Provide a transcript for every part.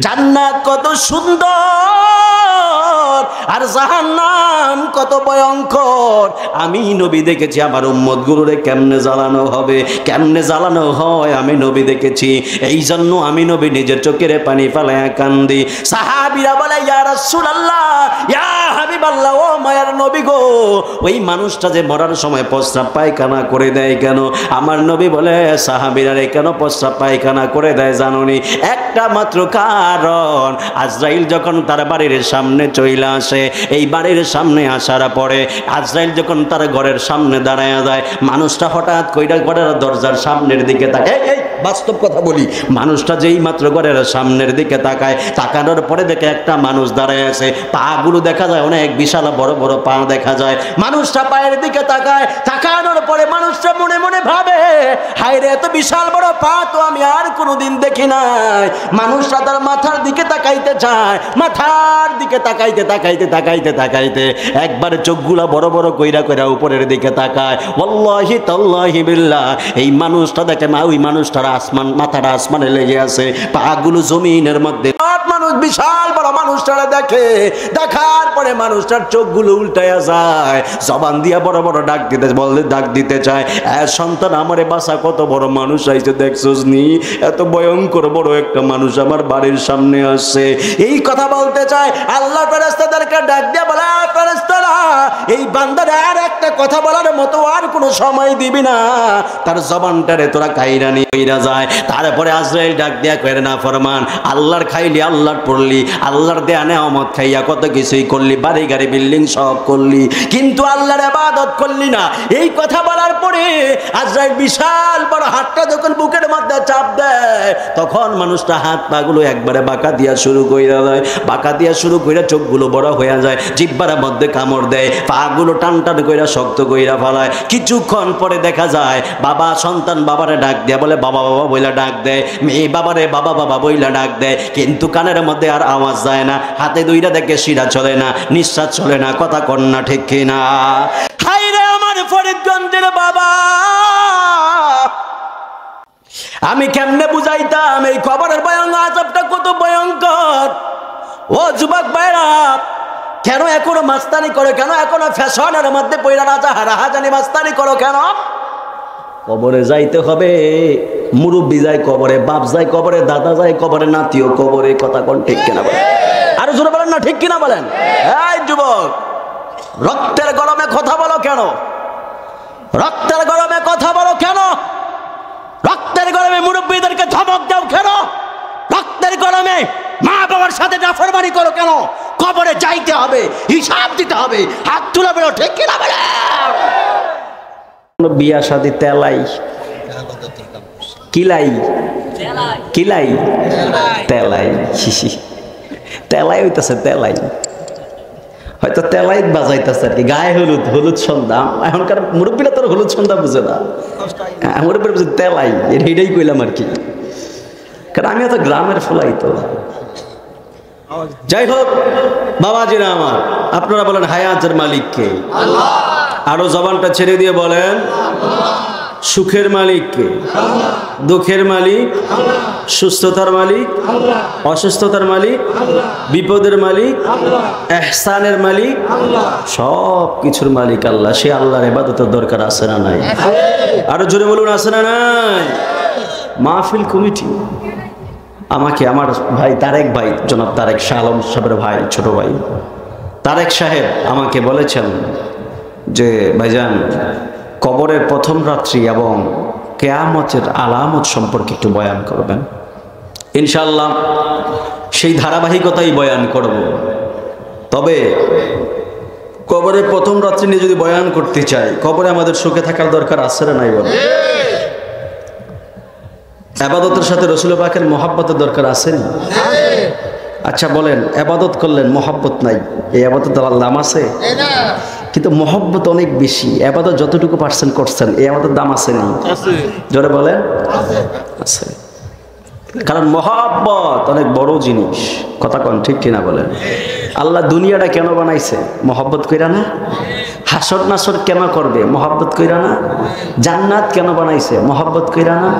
জান্নাত কত সুন্দর আর জাহান্নাম কত ভয়ঙ্কর। আমি নবী দেখেছি আমার উম্মত গুলোরে কেমনে জ্বালানো হবে, কেমনে জ্বালানো হয় আমি নবী দেখেছি। এই জন্য আমি নবী নিজের চোখের পানি ফেলায় কান্দি। সাহাবীরা বলে ইয়া রাসূলুল্লাহ, ইয়া হাবিবাল্লাহ, ও মায়ার নবী গো, ওই মানুষটা যে মরার সময় প্রস্রাব পায়খানা করে দেয় কেন? আমার নবী বলে সাহাবীরা কেন প্রস্রাব পায়খানা করে দেয় জানোনি? একটা মাত্র কারণ, আজরাইল যখন তার বাড়ির সামনে চলে আসে, এই বাড়ির সামনে আসার পরে আজরাইল যখন তার ঘরের সামনে দাঁড়ায় যায়, মানুষটা হঠাৎ কইরা ঘরের দরজার সামনের দিকে তাকায়। এই বাস্তব কথা বলি, মানুষটা যেই মাত্র ঘরের সামনের দিকে তাকায়, তাকানোর পরে দেখে একটা মানুষ দাঁড়ায় আছে, পাগুলো দেখা যায় অনেক বিশাল বড় বড় পা দেখা যায়। মানুষটা পায়ের দিকে তাকায়, তাকানোর পরে মানুষটা মনে মনে ভাবে, হায় রে, এত বিশাল বড় পা তো আমি আর কোনোদিন দেখি নাই। মানুষটা তার মাথার দিকে তাকাইতে চায়, মাথার দিকে তাকাইতে তাকাইতে তাকাইতে তাকাইতে একবার চোখগুলা বড় বড় কইরা কইরা উপরের দিকে তাকায়। ওয়াল্লাহি তাল্লাহি বিল্লাহ, এই মানুষটা দেখে ওই মানুষটার আসমান, মাথাটা আসমানে লেগে আছে, পাগুলো জমিনের মধ্যে। মানুষ বিশাল বড় মানুষটারে দেখে, দেখার পরে মানুষটার চোখগুলো উল্টায়া যায়, জবান দিয়া বড় বড় ডাক দিতে চায়, সন্তান আমারে বাসা, কত বড় মানুষ আইছে দেখছস নি? এত ভয়ঙ্কর বড় একটা মানুষ আমার বাড়ির সামনে আসছে। এই কথা বলতে চায়, আল্লাহ ফেরেশতাদেরকে ডাক দিয়া বলে, ফেরেশতারা, এই বান্দার আর একটা কথা বলার মতো আর কোনো সময় দিবি না, তার জবানটারে তোরা কাইরা নিয়ে যায়। তারপরে আজরাইল ডাক দিয়া কইরে, না ফরমান, আল্লাহর খাইলি, আল্লাহর পড়লি, আল্লাহর দেয়া নেয়ামত খাইয়া কত কিছুই করলি, বাড়ি গাড়ি বিল্ডিং সব করলি, কিন্তু আল্লাহর ইবাদত করলি না। এই কথা বলার পরে আজরাইল বিশাল বড় হাতটা যখন বুকের মধ্যে চাপ দেয়, তখন মানুষটা হাত পাগুলো একবারে বাঁকা দিয়া শুরু কইরা দেয়, বাঁকা দিয়া শুরু কইরা চোখগুলো বড় হয়ে যায়, জিহ্বার মধ্যে কামড় দেয়, পাগুলো টান টান কইরা শক্ত কইরা ফেলায়। কিছুক্ষণ পরে দেখা যায় বাবা, সন্তান বাবারে ডাক দেয়া বলে বাবা বাবা বইলা ডাক দেয়, মেয়ে বাবারে বাবা বাবা বইলা ডাক দেয়, কিন্তু কানের মধ্যে আর আওয়াজ যায় না, হাতে দুইটা দেখে শিরা চলে না, নিঃশ্বাস চলে না, কথা কন্যা ঠিক কিনা? হাই রে আমার ফরিদগঞ্জের বাবা, আমি কেমনে বুঝাইতাম এই খবরের ভয়ঙ্কর আযাবটা কত ভয়ঙ্কর। ও যুবক ভাইরা, কেন এখনো মাস্তানি করো? কেন এখনো ফ্যাশনের মধ্যে পয়রা রাজা হারাহাজানি মাস্তানি করো কেন? কবরে যাইতে হবে, মুরব্বী যায় কবরে, বাপ যায় কবরে, দাদা যায় কবরে, নাতিও কবরে, কথা কোন ঠিক কিনা বলেন? আরো জোরে বলেন না, ঠিক কিনা বলেন? এই যুবক, রক্তের গরমে কথা বলো কেন? রক্তের গরমে কথা বলো কেন? রক্তের গরমে মুরব্বীদেরকে ধমক দাও কেন? রক্তের গরমে মা বাবার সাথে নাফরমানি করো কেন? কবরে যাইতে হবে, হিসাব দিতে হবে, হাত তুলে বেরো, ঠিক কিনা বলেন? বিয়া শাদী তেলাই কিলাই, কিলাই তেলাই, তেলাই হইতেছে, তেলাই হয়তো তেলাই বাজাইতেছে আর কি, গায়ে হলুদ, হলুদ সন্ধ্যা। এখনকার মুরব্বীরা তোর হলুদ সন্ধ্যা বুঝে না, মুরব্বীরা বুঝে তেলাই, এটাই কইলাম আর কি, কারণ আমি তো গ্রামের ফলাই তো। যাই হোক বাবাজিরা আমার, আপনারা বলেন হায়াতের মালিক কে? আল্লাহ। আরো জবানটা ছেড়ে দিয়ে বলেন, সুখের মালিক কে? আল্লাহ। দুঃখের মালিক? আল্লাহ। সুস্থতার মালিক? আল্লাহ। অসুস্থতার মালিক? আল্লাহ। বিপদের মালিক? আল্লাহ। ইহসানের মালিক? আল্লাহ। সব কিছুর মালিক আল্লাহ। সে আল্লাহর ইবাদতের দরকার আছে না নাই? আরো জোরে বলুন, আছে না নাই? মাহফিল কমিটি আমাকে, আমার ভাই তারেক ভাই, জনাব তারেক শাহ আলম সাহেবের ভাই, ছোট ভাই তারেক সাহেব আমাকে বলেছেন যে ভাইজান, কবরের প্রথম রাত্রি এবং কিয়ামতের আলামত সম্পর্কে একটু বয়ান করবেন। ইনশাআল্লাহ সেই ধারাবাহিকতাই বয়ান করব। তবে কবরের প্রথম রাত্রি নিয়ে যদি বয়ান করতে চাই, কবরে আমাদের সুখে থাকার দরকার আছে না নাই বলেন? ইবাদতের সাথে রাসূল পাকের মহব্বতের দরকার আছে না? আচ্ছা বলেন, ইবাদত করলেন মহব্বত নাই, এই ইবাদতের দাম আছে? কিন্তু মহব্বত অনেক বেশি। ইবাদত যতটুকু পারছেন করছেন, এই ইবাদতের দাম আছে না? জোরে বলেন, আছে। কারণ মহব্বত অনেক বড় জিনিস। কথা কন ঠিক কিনা বলেন? আল্লাহ দুনিয়াটা কেন বানাইছে? মহব্বত কইরা না? হাসর নাসর কেন করবে? মহব্বত কইরা না? জান্নাত কেন বানাইছে? মহব্বত কইরা না?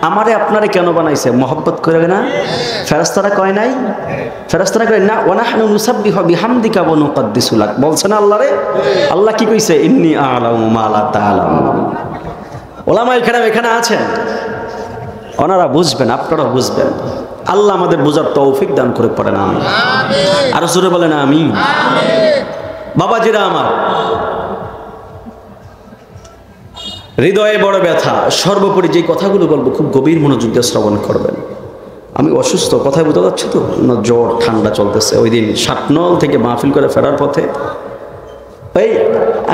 আমারে আপনারে কেন বানাইছে? মহব্বত কইরা না? ফেরেশতারা কয় নাই? ফেরেশতারা কয় না, ওয়া নাহনু নুসাব্বিহু বিহামদিকা ওয়া নুকদ্দিসু লাক। বলছে না আল্লাহ রে? আল্লাহ কি কইছে? ইন্নী আ'লামু মা লা তা'লামুন। ওলামায়ে কেরাম এখানে আছেন, ওনারা বুঝবেন, আপনারা বুঝবেন। আল্লাহ আমাদের বোঝার তৌফিক দান করে পড়েন আমিন। আরো জোরে বলেন আমিন। বাবাজিরা আমার, হৃদয়ে বড় ব্যথা। সর্বোপরি যে কথাগুলো বলবো খুব গভীর মনোযোগ দিয়ে শ্রবণ করবেন। আমি অসুস্থ, কথায় বোঝা যাচ্ছে তো, না জ্বর ঠান্ডা চলতেছে। ওই দিন সাতনল থেকে মাহফিল করে ফেরার পথে এই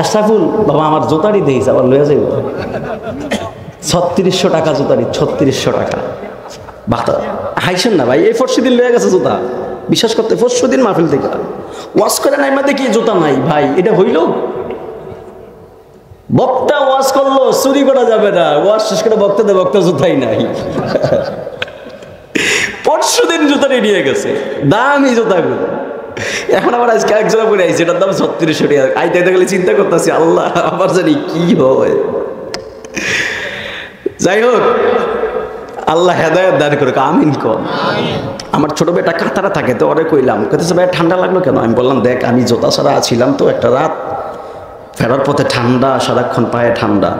আশরাফুল বাবা আমার জোতারি দিয়েছে, আবার লয়ে যাইব 3600 টাকা জুতারি, 3600 টাকা। বাতা হাইছেন না ভাই, এই পরশু দিন লয়ে গেছে জুতা। বিশ্বাস করতে পরশু দিন মাহফিল থেকে ওয়াজ করে নাই, দেখি জুতা নাই। ভাই এটা হইল? বক্তা ওয়াজ করলো, চুরি করা যাবে না। ওয়াজ শেষ করে বক্তা জুতাই নাই। পরশু দিন জুতারি নিয়ে গেছে, দামি জুতাগুলো। এখন আবার আজকে একজোড়া পরে আইছে, এটার দাম 3600 টাকা। আইতে গেলে চিন্তা করতেছি, আল্লাহ আবার জানি কি হয়। যাই হোক, আল্লাহ হেদায়েত দান করুক, আমিন কর। আমার ছোট বেটা কাতারা থাকে, তো ওরে কইলাম, কইতেছে ভাই ঠান্ডা লাগলো কেন? আমি বললাম দেখ আমি জোতা ছাড়া ছিলাম তো একটা রাত, ফেরার পথে ঠান্ডা, সারাক্ষণ পায়ে ঠান্ডা।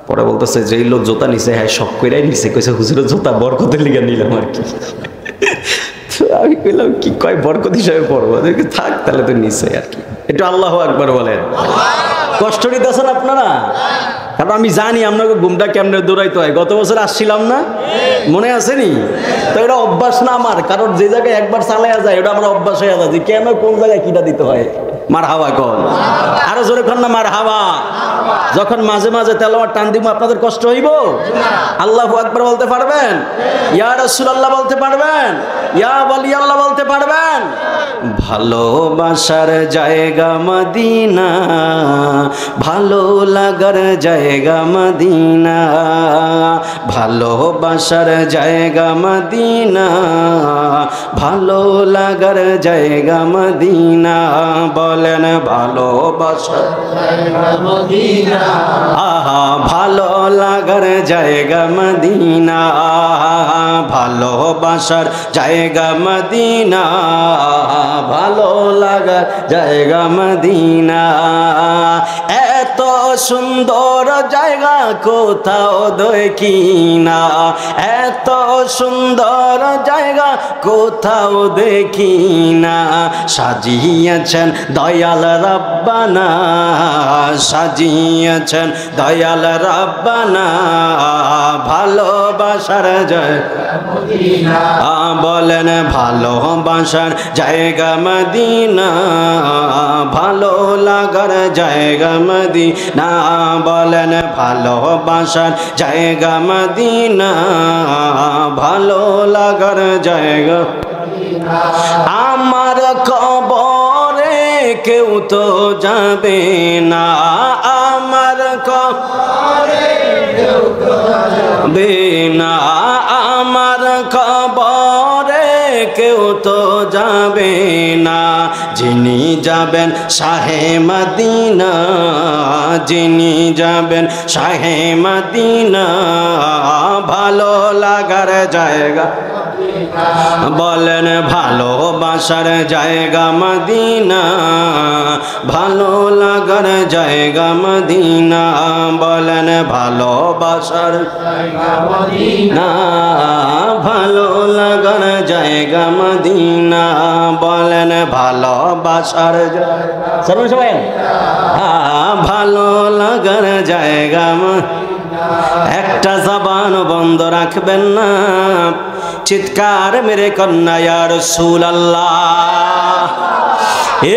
পরে বলতেছে যেই লোক জোতা নিছে হ্যাঁ শখ কইরাই নিছে, কইছে হুজুরের জোতা বরকতের লিগে নিলাম আর কি। আমি কইলাম কি কয়, বরকত হিসাবে পড়বো। থাক তাহলে তো নিছে আর কি। একটু আল্লাহু আকবার বলেন। কষ্ট নিতেছেন আপনারা? কারণ আমি জানি আপনাকে ঘুমটা কেমনে দৌড়াইতে হয়। গত বছর আসছিলাম না, মনে আছে নি? তো এটা অভ্যাস না আমার, কারণ যে জায়গায় একবার চালাইয়া যায় ওটা আমার অভ্যাস হয়ে যায় যে কেন কোন জায়গায় কিটা দিতে হয়। মার হাওয়া কন, আরো জোরে কন না মার হাওয়া। যখন মাঝে মাঝে তেলাওয়াত টান দিব আপনাদের কষ্ট হইব? আল্লাহু আকবার বলতে পারবেন? ইয়া রাসূলুল্লাহ বলতে পারবেন? ইয়া ওয়ালি আল্লাহ বলতে পারবেন? ভালোবাসার জায়গা মদিনা, ভালো লাগার জায়গা মদিনা, ভালোবাসার জায়গা মদিনা, ভালো লাগার জায়গা মদিনা। বলেন ভালোবাসার জায়গা মদিনা, আহা ভালো লাগার জায়গা মদিনা, ভালোবাসার জায়গা মদিনা, ভালো লাগার জায়গা মদিনা। এত সুন্দর জায়গা কোথাও দেখি না, এত সুন্দর জায়গা কোথাও দেখি না। সাজিয়েছেন দয়াল রাব্বানা, সাজিয়েছেন দয়াল রাব্বানা, ভালোবাসার জায়গা মদিনা। বলেন ভালোবাসার জায়গা মদিনা, ভালো লাগার জায়গা মদিনা। বলেন ভালোবাসার জায়গা মদিনা, ভালো লাগার জায়গা। আমার কবরে কেউ তো যাবে না, আমার কবরে কেউ তো যাবে না, আমার কবরে কেউ তো যাবে না। যিনি যাবেন শাহে মদিনা, যিনি যাবেন শাহে মদিনা, ভালো লাগার জায়গা। বলেন ভালোবাসার জায়গা মদিনা, ভালো লাগার জায়গা মদিনা। বলেন ভালোবাসার জায়গা মদিনা, ভালো লাগার জায়গা মদিনা। বলেন ভালোবাসার জায়গা সবাই ভালো লাগার জায়গা। একটা জবান বন্ধ রাখবেন না, চিৎকার মেরে কন্যা ইয়া রাসূলুল্লাহ।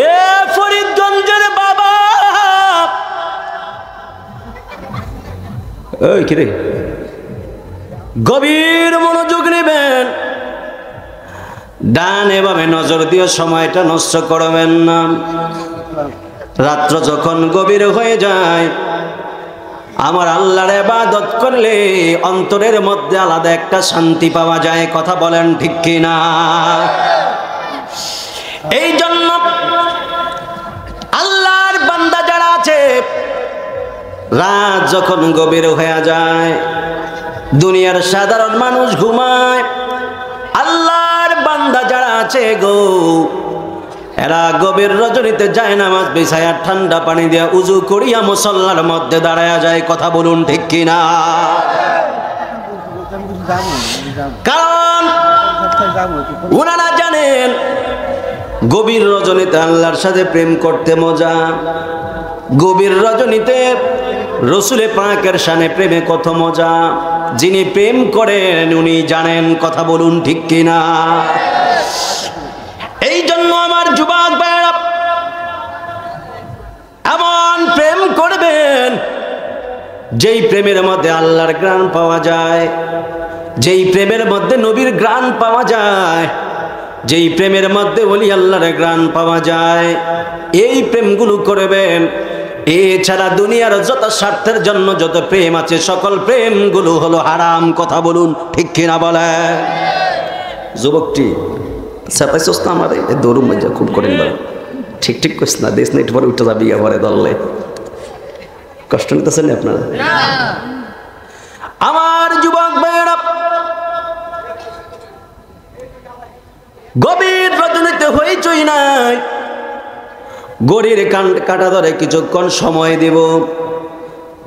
এ ফরিদগঞ্জের বাবা, ওই কি রে, গভীর মনোযোগ নেবেন, ডান এভাবে নজর দিয়ে সময়টা নষ্ট করবেন না। রাত্র যখন গভীর হয়ে যায় আমার আল্লাহর ইবাদত করলে অন্তরের মধ্যে আলাদা একটা শান্তি পাওয়া যায়। কথা বলেন ঠিক কিনা? এই জন্য আল্লাহর বান্দা যারা আছে, রাত যখন গভীর হয়ে যায়, দুনিয়ার সাধারণ মানুষ ঘুমায়, আল্লাহর বান্দা যারা আছে গো, এরা গভীর রজনীতে যায় নামাজ বিছায়া ঠান্ডা পানি দিয়া উজু করিয়া মুসল্লার মধ্যে দাঁড়ায়া যায়। কথা বলুন ঠিক কিনা? কারণ ওনারা জানেন গভীর রজনীতে আল্লাহর সাথে প্রেম করতে মজা, গভীর রজনীতে রসুলে পাকের শানে প্রেমে কত মজা। যিনি প্রেম করেন উনি জানেন। কথা বলুন ঠিক কিনা? এই জন্য আমার যুবক ভাইরা এমন প্রেম করবেন যেই প্রেমের মধ্যে আল্লাহর ঘ্রাণ পাওয়া যায়, যেই প্রেমের মধ্যে নবীর ঘ্রাণ পাওয়া যায়, যেই প্রেমের মধ্যে ওলি আল্লাহর ঘ্রাণ পাওয়া যায়, এই প্রেমগুলো করবেন। এছাড়া দুনিয়ার যত স্বার্থের জন্য যত প্রেম আছে সকল প্রেমগুলো হলো হারাম। কথা বলুন ঠিক কিনা বলে? যুবকটি চাপাইছস না আমার দৌড়ুম মজা খুব করেন বল, ঠিক ঠিক কইস না, দেশ না একটু পরে উঠে যাবি ঘরে দললে। কষ্ট নিতেছেন না আপনারা? আমার যুবক ভাইয়েরা, গভীর রজনীতে হইচই নাই, গড়ির কাটা ধরে কিছুক্ষণ সময় দেব।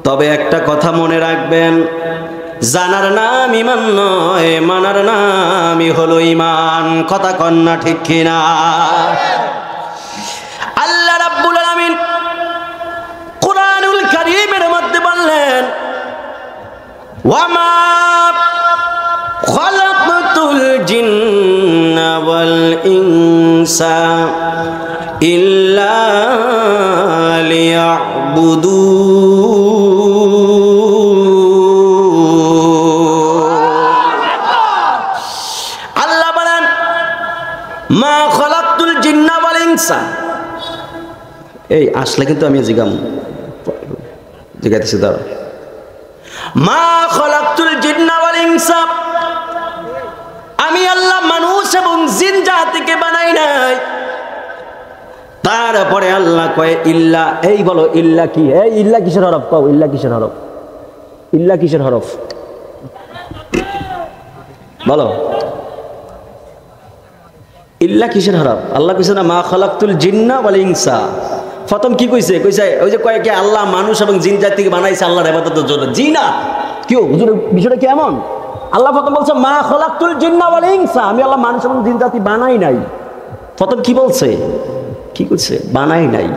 তবে একটা কথা মনে রাখবেন, জানার নাম ইমান নয়, মানার নামই হলো ইমান। কথা কন্যা ঠিক কিনা? আল্লাহ রাব্বুল আলামিন কুরআনুল কারীমের মধ্যে বললেন, ওয়ামা খালাকতুল জিন্না ওয়াল ইনসা ইল্লা লিয়াবুদুন। আল্লাহ বলেন, মা খালাকতুল জিন্না ওয়াল ইনসা। এই আসলে কিন্তু আমি জিগাইতেছি দাঁড়া। মা খালাকতুল জিন্না ওয়াল ইনসা, আমি আল্লাহ মানুষ এবং জিন জাতিকে বানাই নাই। তারপরে আল্লাহ কয় ইল্লা, এই বলো ইল্লা কি? এই ইল্লা কিসের হরফ? কও ইল্লা কিসের হরফ? ইল্লা কিসের হরফ বলো? ইল্লা কিসের হরফ? আল্লাহ কইছে না মা খালাকতুল জিন্না ওয়াল ইনসা। প্রথম কি কইছে? কইছে ওই যে কয় কি আল্লাহ মানুষ এবং জিন জাতিকে বানাইছে আল্লাহর ইবাদতের জন্য। জি না, কি হুজুর বিষয়টা কি এমন? আল্লাহ প্রথম বলছে মা খালাকতুল জিন্না ওয়াল ইনসা, আমি আল্লাহ মানুষ এবং জিন জাতি বানাই নাই। প্রথম কি বলছে? কি করছে? বানাই নাই।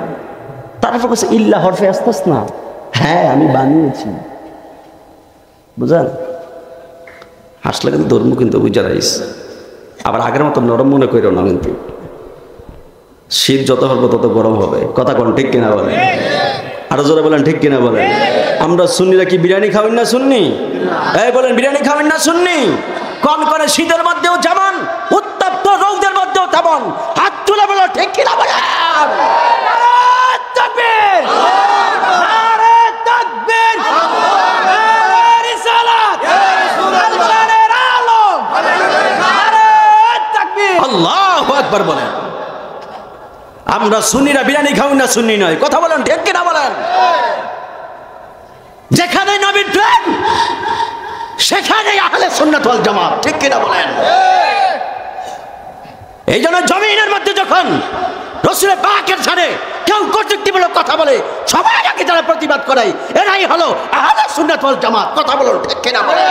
তারপর বলছে ইল্লা হরফে আসতাস না, হ্যাঁ আমি বানিয়েছি। বুঝলেন? হাসলে কিন্তু ধর্ম কিন্তু বুঝা রাইস। আবার আগের মতো নরম মনে করো না, কিন্তু শীত যত হবে তত গরম হবে। কথা কোন ঠিক কিনা বলেন? আরো জোরে বলেন ঠিক কিনা বলেন? আমরা সুন্নিরা কি বিরিয়ানি খাবেন না? সুন্নি এই বলেন বিরিয়ানি খাবেন না? সুন্নি কোন করে শীতের মধ্যেও যেমন, উত্তপ্ত রৌদের মধ্যেও তেমন। হাত তুলে বলো ঠিক কিনা বলেন? তাকবীর, নারে তাকবীর, নারে রিসালাত, আল্লাহর আলম, নারে তাকবীর, আল্লাহু আকবার বলেন। আমরা সুন্নিরা বিরিয়ানি খাবেন না? সুন্নি নয়। কথা বলেন ঠিক কিনা বলেন? যেখানে নবীর প্রেম সেখানে আহলে সুন্নাত ওয়াল জামাত। ঠিক কিনা বলেন? এই জন্য জমিনের মধ্যে যখন রাসূলের পাকের সাথে কেউ কটূক্তিমূলক কথা বলে, সবাই আগে যারা প্রতিবাদ করে এরাই হলো আহলে সুন্নাত ওয়াল জামাত। কথা বলেন ঠিক কিনা বলেন?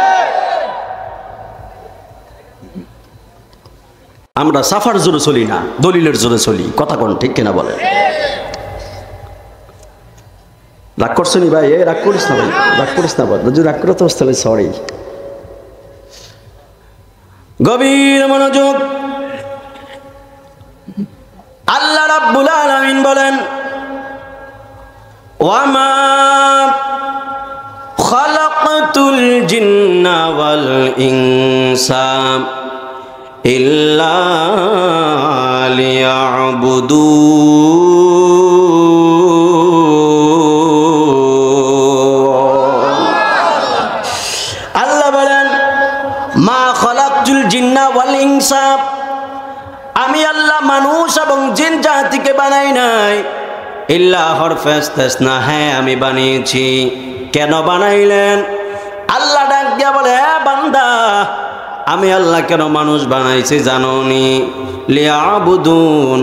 আমরা সাফার জোরে চলি না, দলিলের জোরে চলি। কথা কোন ঠিক কিনা বলেন? রাগ করছো নি ভাই? রাগ করিস না ভাই, রাগ করিস না ভাই। যদি রাগ করো তো সরি। গভীর মনোযোগ। আল্লাহ রাব্বুল আলামিন বলেন, ওয়ামা খালাকতুল জিন্না ওয়াল ইনসা ইল্লা লিয়াবুদুন। আমি আল্লাহ মানুষ এবং জিন জাতিকে বানাই নাই ইল্লা হরফেস তেসনা, হ্যাঁ আমি বানিয়েছি। কেন বানাইলেন? আল্লাহ ডাক দিয়া বলে, হ্যাঁ বান্দা, আমি আল্লাহ কেন মানুষ বানাইছি জানোনি? লিয়াবুদুন,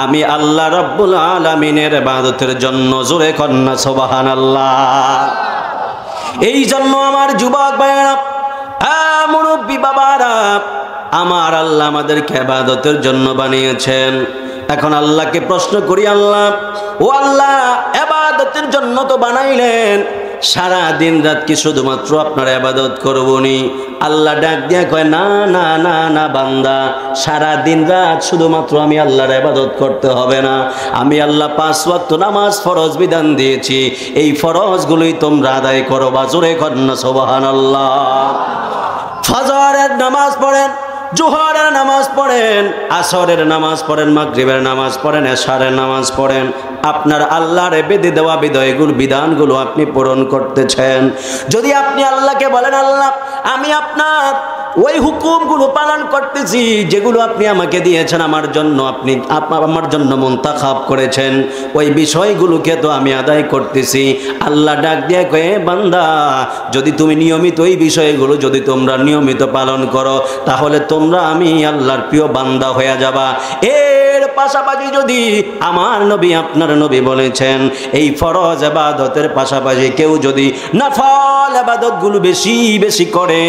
আমি আল্লাহ রাব্বুল আলামিনের ইবাদতের জন্য। জোরে কন্না সুবহানাল্লাহ। এই জন্য আমার যুবক ভাইরা, মুরব্বী বাবারা, আমার আল্লাহ আমাদেরকে ইবাদতের জন্য বানিয়েছেন। এখন আল্লাহকে প্রশ্ন করি, আল্লাহ ও আল্লাহ, ইবাদতের জন্য তো বানাইলেন, সারা দিন রাত কি শুধুমাত্র আপনার ইবাদত করবনি? আল্লাহ ডাক দিয়া কয়, না না না না বান্দা, সারা দিন রাত শুধুমাত্র আমি আল্লাহর ইবাদত করতে হবে না। আমি আল্লাহ 5 ওয়াক্ত নামাজ ফরজ বিধান দিয়েছি, এই ফরজগুলোই তোমরা আদায় করো। জোরে কন্না সুবহানাল্লাহ। ফজরের নামাজ পড়েন, জোহরের নামাজ পড়েন, আসরের নামাজ পড়েন, মাগরিবের নামাজ পড়েন, এশারের নামাজ পড়েন। আপনার আল্লাহর বেঁধে দেওয়া বিধানগুলো আপনি পূরণ করতেছেন। যদি আপনি আল্লাহকে বলেন, আল্লাহ আমি আপনার ওই হুকুমগুলো পালন করতেছি যেগুলো আপনি আমাকে দিয়েছেন, আমার জন্য মুনতাখাব করেছেন, ওই বিষয়গুলোকে তো আমি আদায় করতেছি। আল্লাহ ডাক দিয়ে কয়ে, বান্দা যদি তুমি নিয়মিত ওই বিষয়গুলো যদি তোমরা নিয়মিত পালন করো, তাহলে তোমরা আমি আল্লাহর প্রিয় বান্দা হয়ে যাবা। এর পাশাপাশি যদি আমার নবী আপনার নবী বলেছেন, এই ফরজ ইবাদতের পাশাপাশি কেউ যদি নফল ইবাদতগুলো বেশি বেশি করে,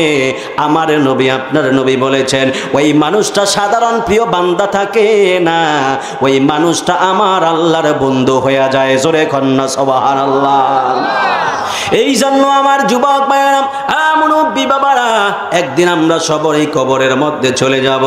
আমার নবী আপনার নবী বলেছেন ওই মানুষটা সাধারণ প্রিয় বান্দা থাকে না, ওই মানুষটা আমার আল্লাহর বন্ধু হয়ে যায়। জোরে কন্না সুবহানাল্লাহ। এই জন্য আমার যুবক ভাইরা, মুরব্বী বাবারা, একদিন আমরা সবাই কবরের মধ্যে চলে যাব।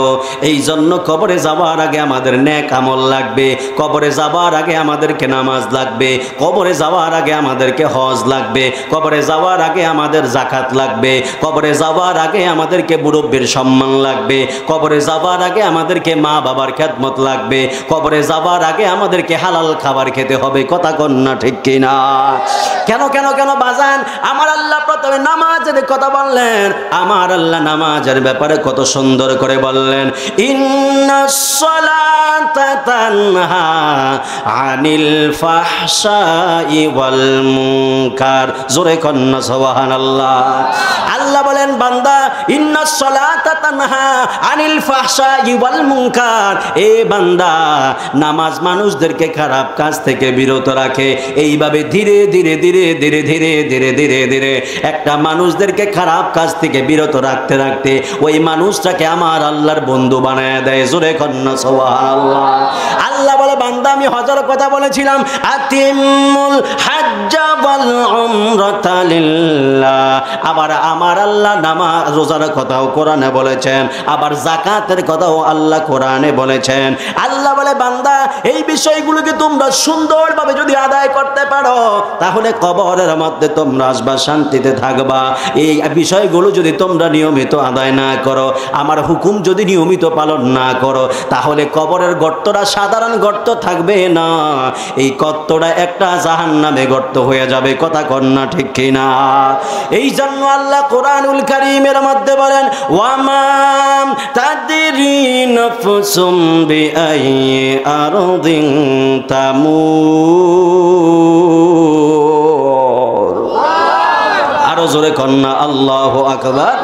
এই জন্য কবরে যাওয়ার আগে আমাদের নেক আমল লাগবে, কবরে যাওয়ার আগে আমাদেরকে নামাজ লাগবে, কবরে যাওয়ার আগে আমাদেরকে হজ লাগবে, কবরে যাওয়ার আগে আমাদের যাকাত লাগবে, কবরে যাওয়ার আগে আমাদেরকে মুরব্বির সম্মান লাগবে, কবরে যাওয়ার আগে আমাদেরকে মা বাবার খেদমত লাগবে, কবরে যাওয়ার আগে আমাদেরকে হালাল খাবার খেতে হবে। কথা কন্যা ঠিক কিনা? কেন কেন কেন বাজান? আমার আল্লাহ প্রথমে নামাজের কথা বললেন। আমার আল্লাহ নামাজের ব্যাপারে কত সুন্দর করে বললেন, ইন্নাস সালাতা তানহা আনিল ফাহশাই ওয়াল মুনকার। জোরে কন্না সুবহানাল্লাহ। আল্লাহ বলেন, বান্দা ইন্নাস সালাতা তানহা আনিল ফাহশাই ওয়াল মুনকার। এ বান্দা, নামাজ মানুষদেরকে খারাপ কাজ থেকে বিরত রাখে। এইভাবে ধীরে ধীরে ধীরে ধীরে ধীরে ধীরে ধীরে ধীরে একটা মানুষদেরকে খারাপ কাজ থেকে বিরত রাখতে রাখতে ওই মানুষটাকে আমার আল্লাহর বন্ধু বানায় দেয়। জোরে কন্না সুবহানাল্লাহ। আল্লাহ বলে, বান্দা আমি হজের কথা বলেছিলাম, আতিমুল হজ্জ ওয়াল উমরাতা লিল্লাহ। আবার আমার আল্লাহ নামাজ রোজার কথাও কোরআনে বলেছেন, আবার যাকাতের কথাও আল্লাহ কোরআনে বলেছেন। আল্লাহ বলে, বান্দা এই বিষয়গুলোকে তোমরা সুন্দরভাবে যদি আদায় করতে পারো, তাহলে কবরের মধ্যে তোমরা আসবা, শান্তিতে থাকবা। এই বিষয়গুলো যদি তোমরা নিয়মিত আদায় না করো, আমার হুকুম যদি নিয়মিত পালন না করো, তাহলে কবরের গর্তটা সাধারণ গর্ত থাকবে না, এই গর্তটা একটা জাহান্নামে গর্ত হয়ে যাবে। কথা কন্যা ঠিক কিনা? এই জন্য আল্লাহ কোরআনুল কারীমের মধ্যে বলেন, ওয়ামা তাদরি নাফসুম বিআইয়ি আরদিন তামুত। আরো জোরে কন্যা আল্লাহু আকবার।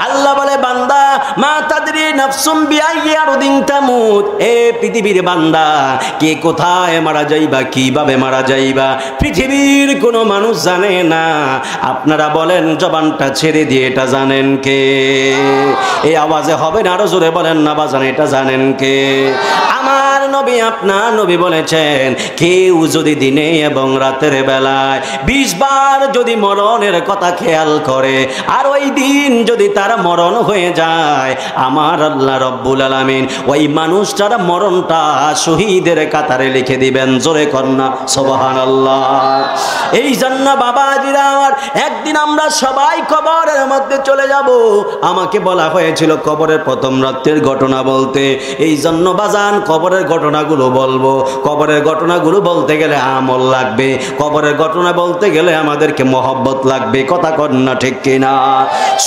আল্লাহ বলে, বান্দা মা তাদরি নাফসুম বিআইয়ি আরদিন তামুত। এ পৃথিবীর বান্দা, কে কোথায় মারা যাইবা, কিভাবে মারা যাইবা, পৃথিবীর কোনো মানুষ জানে না। আপনারা বলেন, জবানটা ছেড়ে দিয়ে এটা জানেন কে? এই আওয়াজে হবে না, আরো জোরে বলেন না বাজান, এটা জানেন কে? আমার নবী আপনার নবী বলেছেন, কেউ যদি দিনে এবং রাতের বেলায় 20 বার যদি মরণের কথা খেয়াল করে, আর ওই দিন যদি তার মরণ হয়ে যায়, আমার আল্লাহ রব্বুল আলামিন ওই মানুষটার মরণটা শহীদের কাতারে লিখে দিবেন। জোরে কন্যা সুবহানাল্লাহ। এই জন্য বাবাজিরা আমার, একদিন আমরা সবাই কবরের মধ্যে চলে যাব। আমাকে বলা হয়েছিল কবরের প্রথম রাত্রির ঘটনা বলতে, এই জন্য বাজান কবরের ঘটনাগুলো বলবো। কবরের ঘটনাগুলো বলতে গেলে আমল লাগবে, কবরের ঘটনা বলতে গেলে আমাদেরকে মহব্বত লাগবে। কথা কন না ঠিক কিনা?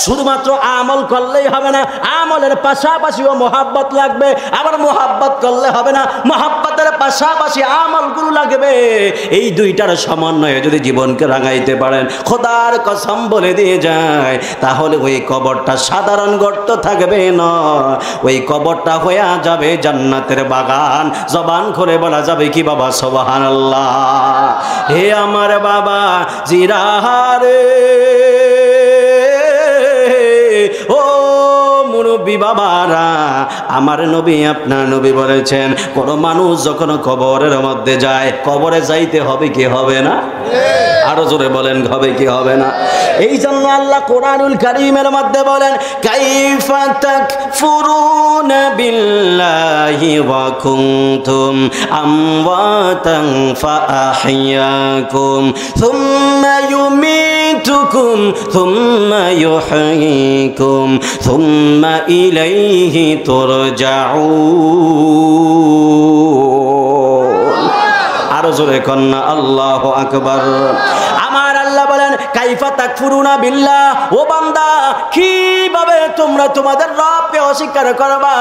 শুধুমাত্র আমল করলেই হবে না, আমলের পাশাপাশিও মহব্বত লাগবে। আবার মহব্বত করলে হবে না, মহব্বতের পাশাপাশি আমলগুলো লাগবে। এই দুইটার সমন্বয়ে যদি জীবনকে রাঙাইতে পারেন, খোদার কসম বলে দিয়ে যায়, তাহলে ওই কবরটা সাধারণ গর্ত থাকবে না, ওই কবরটা হয়ে যাবে জান্নাতের বাগান। জবান খুলে বলা যাবে কি বাবা সুবহানাল্লাহ? হে আমার বাবা জিরাহারে, ও মুরব্বী বাবারা, আমার নবী আপনার নবী বলেছেন, কোন মানুষ যখন কবরের মধ্যে যায়, কবরে যাইতে হবে কি হবে না? আরো জোরে বলেন, হবে কি হবে না? এই জন্য আল্লাহ কোরআনুল কারীমের মধ্যে বলেন, কাইফা তাকফুরুনা বিল্লাহি ওয়া কুনতুম আমওয়াতান ফাআহইয়াকুম সুম্মা ইউমীতুকুম সুম্মা ইউহয়ীকুম সুম্মা ইলাইহি তুরজাউন। আরো জোরে কন্যা আল্লাহু আকবার। আমার আল্লাহ বলেন, কাইফা তাকফুরুনা বিল্লাহ, ও বান্দা কিভাবে তোমরা তোমাদের রবকে অস্বীকার করবা?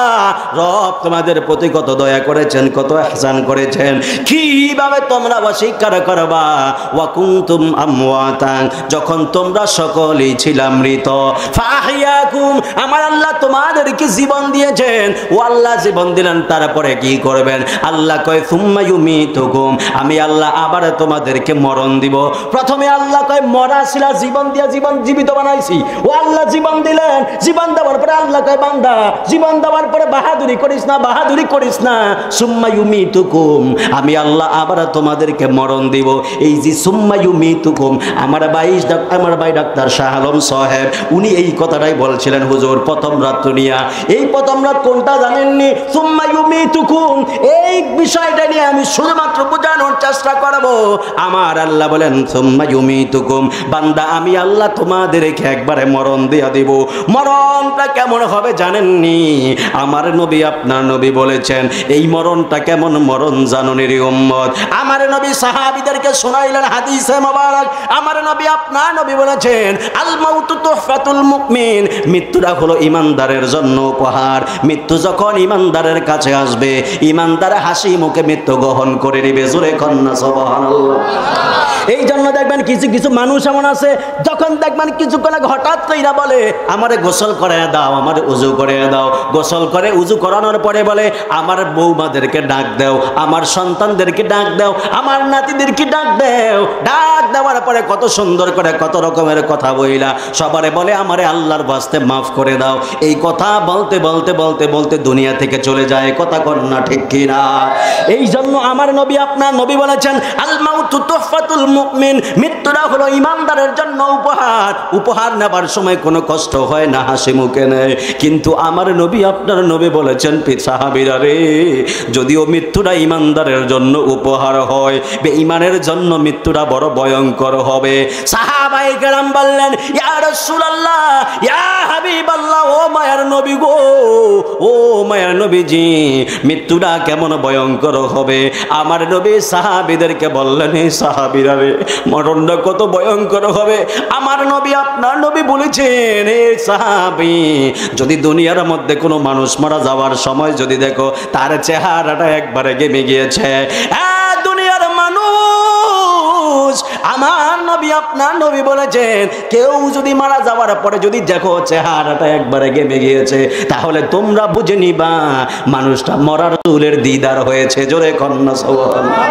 রব তোমাদের প্রতি কত দয়া করেছেন, কত ইহসান করেছেন, কিভাবে তোমরা অস্বীকার করবা? ওয়া কুনতুম আমওয়াতান, যখন তোমরা সকলেই ছিলাম মৃত, ফাহিয়াকুম, আমার আল্লাহ তোমাদেরকে জীবন দিয়েছেন। ও আল্লাহ জীবন দিলেন, তারপরে কি করবেন? আল্লাহ কয় সুম্মা ইউমীতুকুম, আমি আল্লাহ আবার তোমাদেরকে মরণ দিব। প্রথমে আল্লাহ কয় মরা ছিল, জীবন দিয়ে জীবন জীবিত বানাইছি। ও আল্লাহ জীবন দিলেন, জীবন দেওয়ার পরে আল্লাহ কয় বান্দা জীবন দেওয়ার পরে বাহাদুরি করিস না, বাহাদুরি করিস না। সুম্মা ইউমীতুকুম, আমি আল্লাহ আবার তোমাদেরকে মরণ দিব। এই যে সুম্মা ইউমীতুকুম, আমার ভাই ডাক্তার শাহ আলম সাহেব উনি এই কথাটাই বলছিলেন, হুজুর প্রথম রাত দুনিয়া, এই প্রথম রাত কোনটা জানেননি? সুম্মা ইউমীতুকুম, এই বিষয়টা নিয়ে আমি শুধুমাত্র বোঝানোর চেষ্টা করব। আমার আল্লাহ বলেন সুম্মা ইউমীতুকুম, বান্দা আমি আল্লাহ তোমাদেরকে একবারে মরণ দিয়া দিব। মরণটা কেমন হবে জানেননি? আমার নবী আপনার নবী বলেছেন, এই মরণটা কেমন মরণ জানুনি রে উম্মত? আমার নবী সাহাবীদেরকে শোনাইলেন হাদিসে মোবারক। আমার নবী আপনার নবী বলেছেন, আল মাউতু তুহফাতুল মুমিন, মৃত্যুটা হলো ইমানদারের জন্য উপহার। মৃত্যু যখন ইমানদারের কাছে আসবে, ইমানদার হাসি মুখে মৃত্যু গ্রহণ করে নেবে। জোরে কন্যা সুবহানাল্লাহ। এই জন্য দেখবেন কিছু কিছু মানুষ এমন আছে, যখন দেখবেন কিছুক্ষণ আগে হঠাৎ কইরা বলে আমারে গোসল করে দাও, আমারে উজু করে দাও। গোসল করে উজু করানোর পরে বলে আমার বৌমাদেরকে ডাক দাও, আমার সন্তানদেরকে ডাক দাও, আমার নাতিদেরকে ডাক দাও। ডাক দেওয়ার পরে কত সুন্দর করে কত রকমের কথা বইলা সবারে বলে আমারে আল্লাহর বাস্তে মাফ করে দাও। এই কথা বলতে বলতে বলতে বলতে দুনিয়া থেকে চলে যায়। কথা কর না ঠিক কিনা? এই জন্য আমার নবী আপনার নবী বলেছেন, আল মাউতু তুহফাতুল মুমিন, মৃত্যুটা হলো ইমানদারের জন্য উপহার। উপহার নেবার সময় কোনো কষ্ট হয় না, হাসি মুখে নেয়। কিন্তু আমার নবী আপনার নবী বলেছেন, সাহাবীরা রে, যদিও মৃত্যুটা ইমানদারের জন্য উপহার হয়, বেঈমানের জন্য মৃত্যুটা বড় ভয়ঙ্কর হবে। সাহাবায়ে কেরাম বললেন, ইয়া রাসূলুল্লাহ, ইয়া হাবিবাল্লাহ, ও মায়ার নবী গো, ও মায়ার নবীজি, মৃত্যুটা কেমন ভয়ঙ্কর হবে? আমার নবী সাহাবীদেরকে বললেন, হে সাহাবীরা রে, মরণটা কত ভয়ঙ্কর হবে। আমার নবী আপনার নবী বলেছেন, হে সাহাবী, যদি দুনিয়ার মধ্যে কোনো মানুষ মারা যাওয়ার সময় যদি দেখো তার চেহারাটা একবারে গেমে গিয়েছে, দুনিয়ার মানুষ, আমার নবী আপনার নবী বলেছেন, কেউ যদি মারা যাওয়ার পরে যদি দেখো চেহারাটা একবারে গেমে গিয়েছে, তাহলে তোমরা বুঝে নিবা মানুষটা মরার চুলের দিদার হয়েছে। জোরে কন্যা সুবহানাল্লাহ।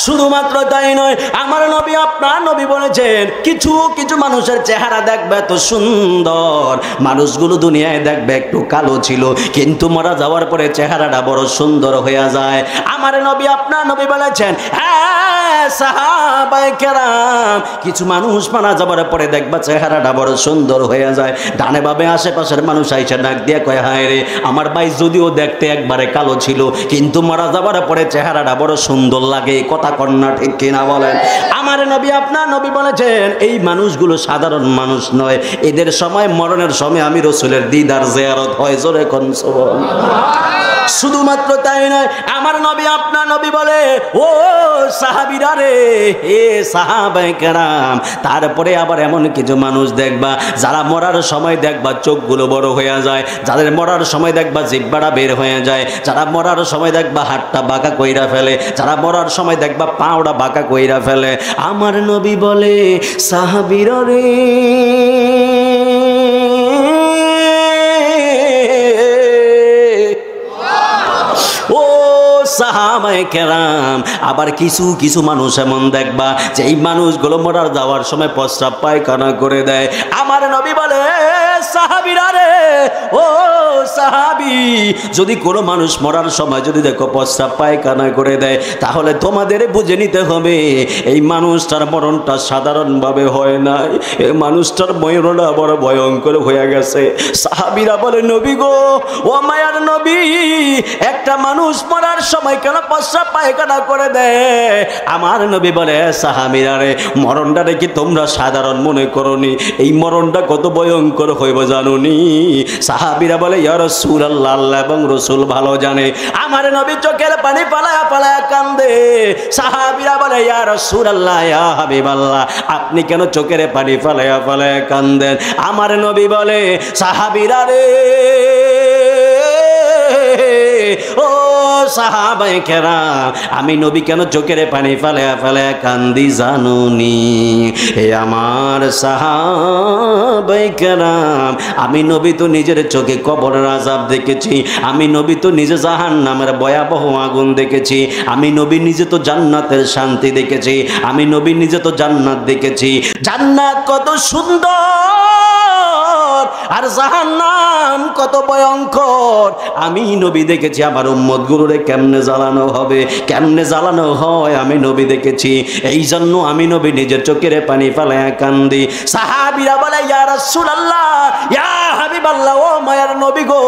শুধুমাত্র তাই নয়, আমার নবী আপনার নবী বলেছেন, কিছু কিছু মানুষের চেহারা দেখবে এত সুন্দর, মানুষগুলো দুনিয়ায় দেখবে একটু কালো ছিল, কিন্তু মারা যাওয়ার পরে চেহারাটা বড় সুন্দর হয়ে যায়। আমার নবী আপনার নবী বলেছেন, হ্যাঁ সাহাবায়ে কেরাম, কিছু মানুষ মারা যাওয়ার পরে দেখবা চেহারাটা বড় সুন্দর হয়ে যায়। ডানে বামে আশেপাশের মানুষ আইসা ডাক দিয়ে কয়, হায় রে, আমার ভাই যদিও দেখতে একবারে কালো ছিল, কিন্তু মারা যাওয়ার পরে চেহারাটা বড় সুন্দর লাগে। কথা কন্যা ঠিক কিনা বলেন? আমার নবী আপনার নবী বলেছেন, এই মানুষগুলো সাধারণ মানুষ নয়, এদের সময় মরণের সময় আমি রাসূলের দিদার জিয়ারত হয়। জোরে কোন সুবহানাল্লাহ। শুধুমাত্র তাই নয়, আমার নবী আপনার নবী বলে, ও সাহাবীরা রে, হে সাহাবায়ে কেরাম, তারপরে আবার এমন কিছু মানুষ দেখবা যারা মরার সময় দেখবা চোখগুলো বড় হয়ে যায়, যাদের মরার সময় দেখবা জিহ্বাটা বের হয়ে যায়, যারা মরার সময় দেখবা হাতটা বাঁকা কইরা ফেলে, যারা মরার সময় দেখবা পাওটা বাঁকা কইরা ফেলে। আমার নবী বলে, সাহাবীরা রে, ও সাহাবায়ে কেরাম, আবার কিছু কিছু মানুষ এমন দেখবা যে এই মানুষগুলো মরার যাওয়ার সময় প্রস্রাব পায়খানা করে দেয়। আমার নবী বলে, সাহাবীরা রে, ও সাহাবী, যদি কোনো মানুষ মরার সময় যদি দেখো প্রস্রাব পায়খানা করে দেয়, তাহলে তোমাদের বুঝে নিতে হবে এই মানুষটার মরণটা সাধারণভাবে হয় নাই, এই মানুষটার মরণটা বড় ভয়ঙ্কর হয়ে গেছে। সাহাবীরা বলে, নবী গো, ও মায়ার নবী, একটা মানুষ মরার সময় কেন প্রস্রাব পায়খানা করে দেয়? আমার নবী বলে, সাহাবীরা রে, মরণটা কি তোমরা সাধারণ মনে করনি? এই মরণটা কত ভয়ঙ্কর হইব জানুনি? সাহাবীরা বলে, ইয়া রাসূলুল্লাহ, আল্লাহ এবং রাসূল ভালো জানে। আমার নবী চোখের পানি ফালায়া ফালায়া কান্দে। সাহাবীরা বলে, ইয়া রাসূলুল্লাহ, ইয়া হাবিবাল্লাহ, আপনি কেন চোখের পানি ফালায়া ফালায়া কান্দেন? আমার নবী বলে, সাহাবীরা রে, ও সাহাবায়ে কেরাম, আমি নবী কেন চোখের পানি ফালায়া ফালায়া কান্দি জানুনি? হে আমার সাহাবায়ে কেরাম, আমি নবী তো নিজের চোখে কবরের আযাব দেখেছি, আমি নবী তো নিজে জাহান্নামের ভয়াবহ আগুন দেখেছি, আমি নবী নিজে তো জান্নাতের শান্তি দেখেছি, আমি নবী নিজে তো জান্নাত দেখেছি। জান্নাত কত সুন্দর আর জাহান্নাম কত ভয়ঙ্কর আমি নবী দেখেছি। আমার উম্মত গুলোরে কেমনে জ্বালানো হবে, কেমনে জ্বালানো হয় আমি নবী দেখেছি। এই জন্য আমি নবী নিজের চোখের পানি ফালায়া কান্দি। সাহাবীরা বলে, ইয়া রাসূলুল্লাহ, ইয়া হাবিবাল্লাহ, ও মায়ার নবী গো,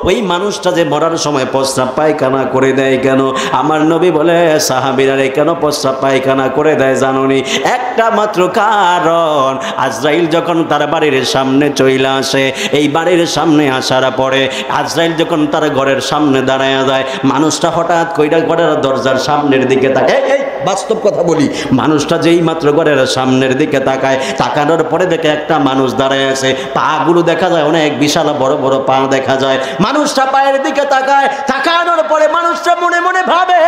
ওই মানুষটা যে মরার সময় প্রস্রাব পায়খানা করে দেয় কেন? আমার নবী বলে, সাহাবীরা রে, কেন প্রস্রাব পায়খানা করে দেয় জানোনি? একটা মাত্র কারণ, আজরাইল যখন তার বাড়ির সামনে চলে আসে, এই বাড়ির সামনে আসার পরে আজরাইল যখন তার ঘরের সামনে দাঁড়ায় যায়, মানুষটা হঠাৎ কইরা ঘরের দরজার সামনের দিকে তাকায়। এই বাস্তব কথা বলি, মানুষটা যেই মাত্র ঘরের সামনের দিকে তাকায়, তাকানোর পরে দেখে একটা মানুষ দাঁড়ায় আছে, পা গুলো দেখা যায় অনেক বিশাল বড় বড় পা দেখা যায়। মানুষটা পায়ের দিকে তাকায়, তাকানোর পরে মানুষটা মনে মনে ভাবে,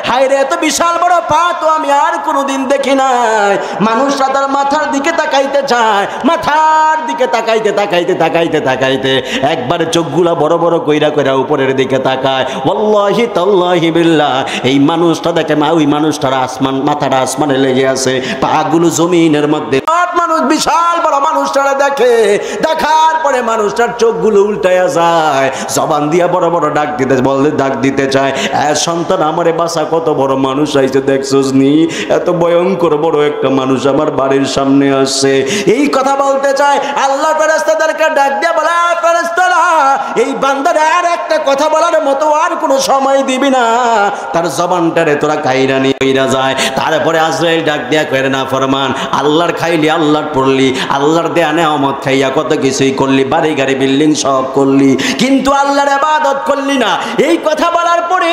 হায় রে, এত বিশাল বড় পা তো আমি আর কোনোদিন দেখি নাই। মানুষটা তার মাথার দিকে তাকাইতে চায়, মাথার দিকে তাকাইতে তাকাইতে তাকাইতে তাকাইতে একবারে চোখগুলা বড় বড় কইরা কইরা উপরের দিকে তাকায়। ওয়াল্লাহি তাল্লাহি বিল্লাহ, এই মানুষটা দেখে না, ওই মানুষটার আসমান, মাথাটা আসমানে লেগে আছে, পাগুলো জমিনের মধ্যে। মানুষ বিশাল বড় মানুষটারা দেখে, দেখার পরে মানুষটার চোখগুলো উল্টায়া যায়, জবান দিয়া বড় বড় ডাক দিতে বলতে ডাক দিতে চায়, সন্তান আমারে বাসা, কত বড় মানুষ আইছে দেখছস নি? এত ভয়ঙ্কর বড় একটা মানুষ আমার বাড়ির সামনে আসছে। এই কথা বলতে চায়, আল্লাহ ফেরেশতাদেরকে ডাক দিয়া বলে, ফেরেশতারা, এই বান্দার আর একটা কথা বলার মতো আর কোনো সময় দিবি না, তার জবানটারে তোরা কাইরা নিয়ে যায়। তারপরে আজরাইল ডাক দিয়া কইরে, না ফরমান, আল্লাহর খাইলি, আল্লাহর পড়লি, আল্লাহর দেয়া নেয়ামত খাইয়া কত কিছুই করলি, বাড়ি গাড়ি বিল্ডিং সব করলি, কিন্তু আল্লাহর ইবাদত করলি না। এই কথা বলার পরে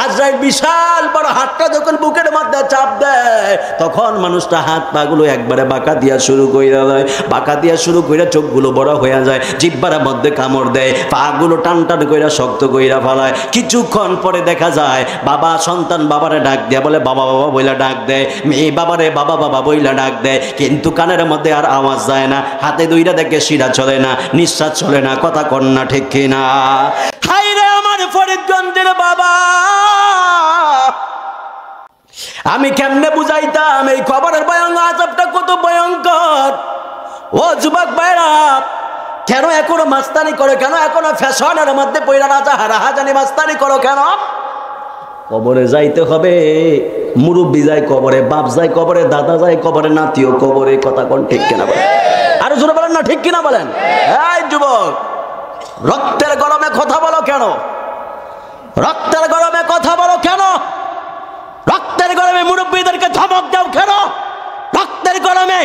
আজরাইল বিশাল বড় হাতটা যখন বুকের মধ্যে চাপ দেয়, তখন মানুষটা হাত পাগুলো একবারে বাঁকা দিয়া শুরু কইরা দেয়, বাঁকা দিয়া শুরু কইরা চোখগুলো বড় হয়ে যায়, জিহ্বার মধ্যে কামড় দেয়, পাগুলো টান টান কইরা শক্ত কইরা ফেলায়। কিছুক্ষণ পরে দেখা যায় বাবা, সন্তান বাবারে ডাক দিয়া বলে, বাবা বাবা বইলা ডাক দেয়, মেয়ে বাবারে বাবা বাবা বইলা ডাক দেয়, কিন্তু কানের মধ্যে আর আওয়াজ যায় না, হাতে দুইটা দেখে শিরা চলে না, নিঃশ্বাস চলে না, কথা কন্যা ঠিক কিনা? হায় রে আমার ফরিদগঞ্জের বাবা, আমি কেমনে বুঝাইতাম এই খবরের ভয়ঙ্কর আযাবটা কত ভয়ঙ্কর। ও যুবক ভাইরা, কেন এখনো মাস্তানি করো? কেন এখনো ফ্যাশনের মধ্যে পয়রা রাজা হারাহাজানি মাস্তানি করো কেন? কবরে যাইতে হবে, মুরব্বী যায় কবরে, বাপ যায় কবরে, দাদা যায় কবরে, নাতিও কবরে, কথা কোন ঠিক কিনা বলেন? আরো জোরে বলেন না, ঠিক কিনা বলেন? এই যুবক, রক্তের গরমে কথা বলো কেন? রক্তের গরমে কথা বলো কেন? রক্তের গরমে মুরব্বীদেরকে ধমক দাও কেন? রক্তের গরমে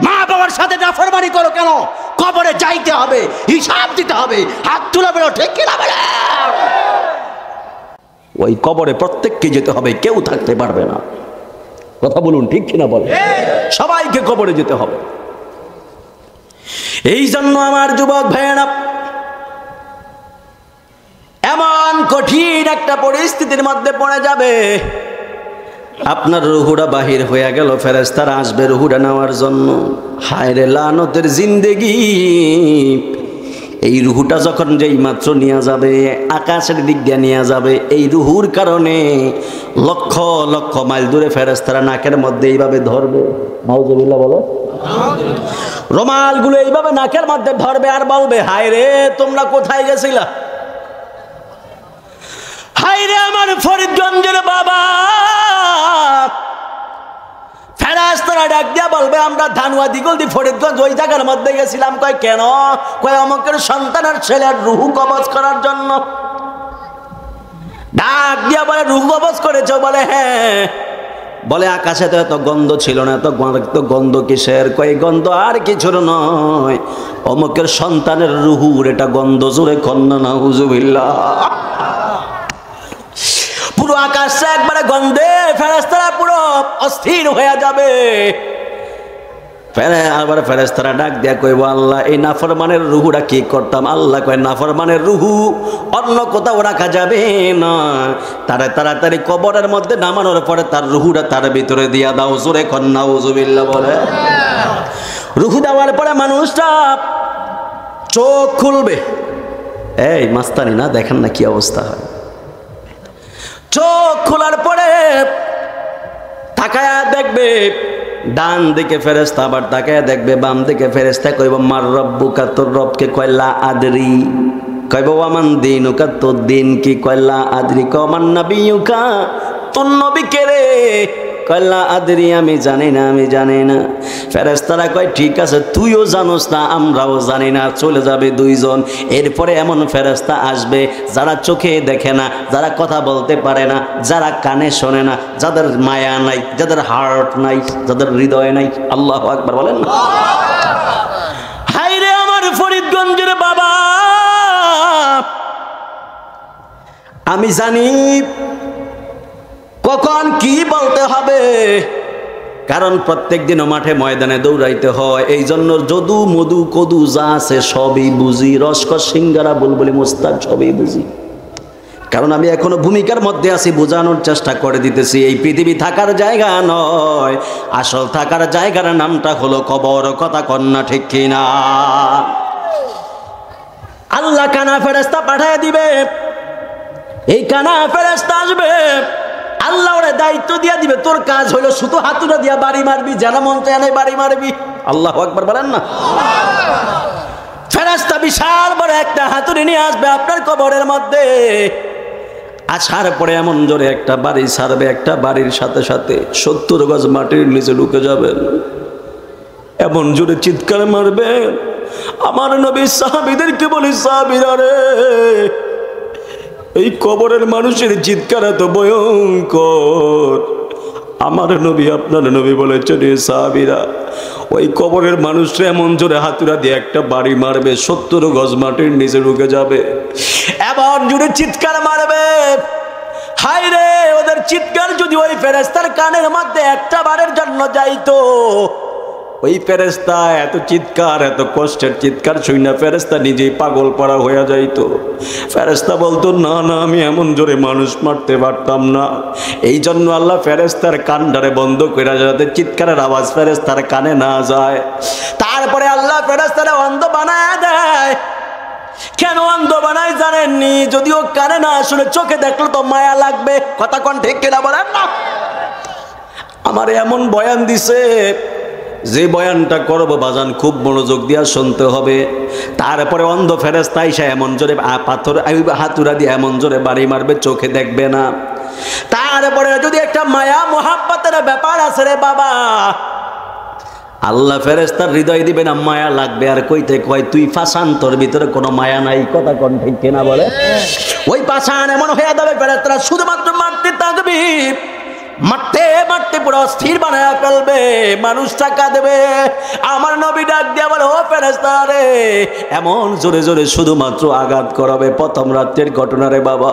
মা বাবার সাথে নাফরমানি করো কেন? কবরে যাইতে হবে, হিসাব দিতে হবে, হাত তুলে বেরো, ঠিক কিনা বলেন? ওই কবরে প্রত্যেককে যেতে হবে, কেউ থাকতে পারবে না। কথা বলুন, ঠিক কিনা বলেন? সবাইকে কবরে যেতে হবে। এই জন্য আমার যুবক ভাইয়েরা, এমন কঠিন একটা পরিস্থিতির মধ্যে পড়ে যাবে, আপনার রুহুটা বাহির হয়ে গেল, ফেরেশতারা আসবে রুহুটা নেওয়ার জন্য। হায় রে লানতের জিন্দেগি! এই রুহুটা যখন যেই মাত্র নিয়ে যাবে, আকাশের দিক দিয়ে নিয়ে যাবে, এই রুহুর কারণে লক্ষ লক্ষ মাইল দূরে ফেরেশতারা নাকের মধ্যে এইভাবে ধরবে। নাউজুবিল্লাহ বলো। রুমালগুলো এইভাবে নাকের মধ্যে ধরবে আর বলবে, হায় রে তোমরা কোথায় গেছিলা? হায় রে আমার ফরিদগঞ্জের বাবা! ফেরেশতারা ডাক দিয়া বলবে, আমরা ধানুয়া দিগলদি ফরিদগঞ্জ ওই জায়গার মধ্যে গেছিলাম। কয় কেন? কয় অমুকের সন্তানের ছেলের রুহু কবজ করার জন্য। ডাক দিয়া বলে, রুহু কবজ করেছো? বলে হ্যাঁ। বলে আকাশে তো এত গন্ধ ছিল না, এত গন্ধ কিসের? কয় গন্ধ আর কিছুর নয়, অমুকের সন্তানের রুহুর এটা গন্ধ। জোরে কন্যা নাউজুবিল্লাহ। পুরো আকাশটা একবারে গন্ধে ফেরেশতারা পুরো অস্থির হয়ে যাবে। আবার ফেরেশতারা ডাক দিয়া কইব, আল্লাহ এই নাফরমানের রুহুটা কি করতাম? আল্লাহ কয়, নাফরমানের রুহু অন্য কোথাও রাখা যাবে না, তারা তাড়াতাড়ি কবরের মধ্যে নামানোর পরে তার রুহুটা তার ভিতরে দিয়া দাও। জোরে কন্যা নাউজুবিল্লাহ বলে। রুহু দেওয়ার পরে মানুষটা চোখ খুলবে। এই মাস্তানি না, দেখেন না কি অবস্থা হয়। চোখ খোলার পরে তাকায়া দেখবে ডান দিকে ফেরেশতা, আবার তাকায়া দেখবে বাম দিকে ফেরেশতা। কইব, মার রব্বুকা, তোর রবকে? কয় লা আদরি। কইব, ওয়ামান দিনুকা, তোর দিন কি? কয় লা আদরি। কয় ওয়ামান নাবিয়ুকা, তোর নবী কে রে? কয় লা আদরি, আমি জানি না, আমি জানি না। ফেরেশতারা কয়, ঠিক আছে, তুইও জানোস না, আমরাও জানি না। চলে যাবে দুইজন। এরপরে এমন ফেরেশতা আসবে যারা চোখে দেখে না, যারা কথা বলতে পারে না, যারা কানে শোনে না, যাদের মায়া নাই, যাদের হার্ট নাই, যাদের হৃদয় নাই। আল্লাহু আকবার বলেন না। হায় রে আমার ফরিদগঞ্জের বাবা! আমি জানি কখন কি বলতে হবে, কারণ প্রত্যেক দিন মাঠে ময়দানে দৌড়াইতে হয়। এই জন্য যদু মধু কদু যা আছে সবই বুঝি, রসকস সিঙ্গারা বুলবুলি মুস্তাক সবই বুঝি। কারণ আমি এখনো ভূমিকার মধ্যে আছি, বোঝানোর চেষ্টা করে দিতেছি এই পৃথিবী থাকার জায়গা নয়, আসল থাকার জায়গার নামটা হলো কবর। কথা কন্যা ঠিক কিনা? আল্লাহ কানা ফেরেশতা পাঠায় দিবে। এই কানা ফেরেশতা আসবে, আল্লাহ ওরে দায়িত্ব দিয়া দিবে, তোর কাজ হলো শুধু হাতুড়া দিয়া বাড়ি মারবি, যেন মন চায় বাড়ি মারবি। আল্লাহু আকবার বলেন না। ফেরেশতা বিশাল বড় একটা হাতুড়ি নিয়ে আসবে আপনার কবরের মধ্যে। আসার পরে এমন জোরে একটা বাড়ি ছাড়বে, একটা বাড়ির সাথে সাথে 70 গজ মাটির নিচে ঢুকে যাবেন। এমন জোরে চিৎকার মারবে, আমার নবী সাহাবীদেরকে বলি, সাহাবীরা রে, এই কবরের মানুষের চিৎকার এত ভয়ঙ্কর। আমার নবী, আপনার নবী বলেছেন, সাহাবীরা, ওই কবরের মানুষরা এমন জোরে হাতুড়া দিয়ে একটা বাড়ি মারবে, 70 গজ মাটির নিচে ঢুকে যাবে। এমন জোরে চিৎকার মারবে, হায় রে, ওদের চিৎকার যদি ওই ফেরেশতার কানের মধ্যে একটা বারের জন্য যাইতো, ওই ফেরেশতা এত চিৎকার, এত কষ্টের চিৎকার শুনে ফেরেশতা নিজেই পাগল পড়া হয়ে যাইতো। ফেরেশতা বলতো, না না, আমি এমন জোরে মানুষ মারতে পারতাম না। এই জন্য আল্লাহ ফেরেশতার কানটারে বন্ধ করে, যাতে চিৎকারের আওয়াজ ফেরেশতার কানে না যায়। তারপরে আল্লাহ ফেরেশতারে অন্ধ বানায় দেয়। কেন অন্ধ বানায় জানেননি? যদিও কানে না শুনে চোখে দেখলো তো মায়া লাগবে। কথা কোন ঠিক কিনা বলেন না? আমার এমন বয়ান দিছে, যে বয়ানটা করবো বাজান খুব মনোযোগ দিয়া শুনতে হবে। তারপরে অন্ধ ফেরেশতা আইসা এমন জোরে পাথর হাতুড়া দিয়ে এমন জোরে বাড়ি মারবে, চোখে দেখবে না। তারপরে যদি একটা মায়া মোহাব্বতের ব্যাপার আছে রে বাবা, আল্লাহ ফেরেশতার হৃদয় দিবে না, মায়া লাগবে। আর কইতে কয়, তুই ফাসান, তোর ভিতরে কোনো মায়া নাই। কথা কোন ঠিক কিনা বলে? ওই পাশান এমন হয়ে যাবে, ফেরেশতারা শুধুমাত্র মারতে থাকবি, মারতে মারতে করতে পুরো অস্থির বানায় ফেলবে, মানুষটা কাঁদবে। আমার নবী ডাক দিয়া বলে, ও ফেরেশতা রে, এমন জোরে জোরে শুধুমাত্র আঘাত করাবে, প্রথম রাত্রের ঘটনা রে বাবা,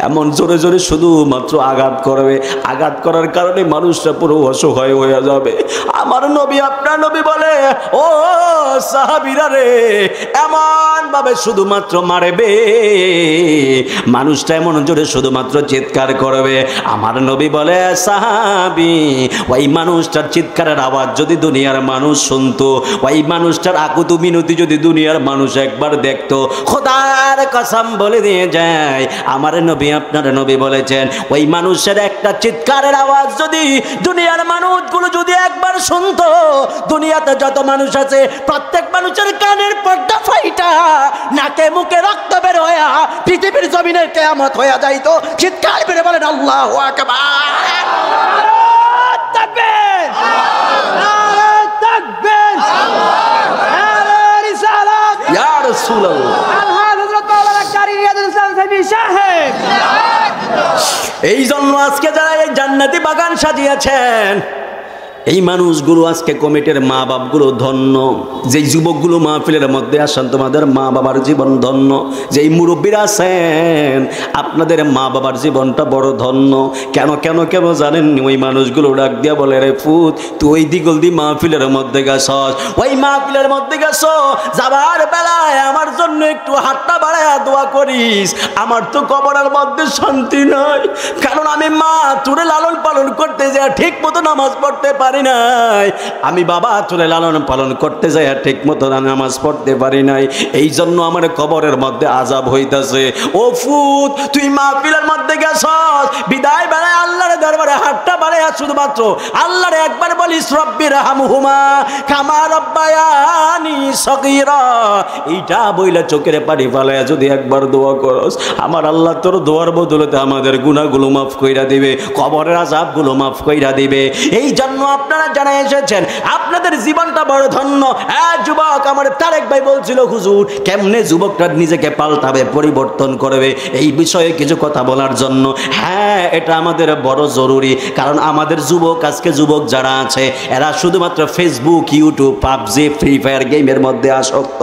এমন জোরে জোরে শুধুমাত্র আঘাত করবে, আঘাত করার কারণে মানুষটা পুরো অসহায় হয়ে যাবে। আমার নবী, আপনার নবী বলে, ও সাহাবীরা রে, এমন ভাবে শুধুমাত্র মারবে, মানুষটা এমন জোরে শুধুমাত্র চিৎকার করবে। আমার নবী বলে, সাহাবী, ওই মানুষটার চিৎকারের আওয়াজ যদি দুনিয়ার মানুষ শুনতো, ওই মানুষটার আকুতি মিনতি যদি দুনিয়ার মানুষ একবার দেখতো, খোদার কসম বলে দিয়ে যায়, আমার নবী, আপনার নবী বলেছেন, ওই মানুষের একটা চিৎকারের আওয়াজ যদি দুনিয়ার মানুষগুলো যদি একবার শুনতো, দুনিয়াতে যত মানুষ আছে প্রত্যেক মানুষের কানের পর্দা ফাইটা, নাকে মুখে রক্ত বের হয়ে পৃথিবীর জমিনের কিয়ামত হয়ে যাইতো। চিৎকার করে বলেন আল্লাহু আকবার। তাকবীর, নারে তাকবীর, নারে রিসালাত, ইয়া রাসূলুল্লাহ। হযরত মাওলানা কারি রিয়াদুল ইসলাম সাহেব সাহেব, এই জন্য আজকে যারা এই জান্নাতি বাগান সাজিয়েছেন, এই মানুষগুলো আজকে কমিটির মা বাপগুলো ধন্য, যেই যুবকগুলো মাহফিলের মধ্যে আসেন তোমাদের মা বাবার জীবন ধন্য, যেই মুরব্বীরা আছেন আপনাদের মা বাবার জীবনটা বড় ধন্য। কেন কেন কেন জানেন? ওই মানুষগুলো ডাক দিয়া বলে, রে ফুত, তুই ওই দিগলদি মাহফিলের মধ্যে গেছস, ওই মাহফিলের মধ্যে গেছ, যাবার বেলায় আমার জন্য একটু হাতটা বাড়ায়া দোয়া করিস, আমার তো কবরের মধ্যে শান্তি নাই, কারণ আমি মা তোরে লালন পালন করতে যাই ঠিক মতো নামাজ পড়তে পারি নাই, আমি বাবা তোরে লালন পালন করতে যাই ঠিক মতো নামাজ পড়তে পারি নাই, এই জন্য আমার কবরের মধ্যে আযাব হইতাছে। ও ফুত, তুই মাহফিলের মধ্যে গেছস, বিদায় বেলায় আল্লাহর দরবারে হাতটা বাড়ায়া শুধুমাত্র আল্লাহরে একবার বলিস, রব্বির হামহুমা কামা রব্বায়ানি সগীরা, এইটা বইলা চোখের পানি ফালায়া যদি একবার দোয়া করস, আমার আল্লাহ তোর দোয়ার বদলতে আমাদের গুনাহগুলো মাফ কইরা দিবে, কবরের আযাবগুলো মাফ কইরা দিবে। এই জন্য আপনারা জানা এসেছেন, আপনাদের জীবনটা বড় ধন্য। যুবক, আমার তারেক ভাই বলছিল, হুজুর কেমনে যুবকটা নিজেকে পাল্টাবে, পরিবর্তন করবে, এই বিষয়ে কিছু কথা বলার জন্য। হ্যাঁ, এটা আমাদের বড় জরুরি, কারণ আমাদের যুবক, আজকে যুবক যারা আছে এরা শুধুমাত্র Facebook, YouTube, PUBG, free fire গেমের মধ্যে আসক্ত।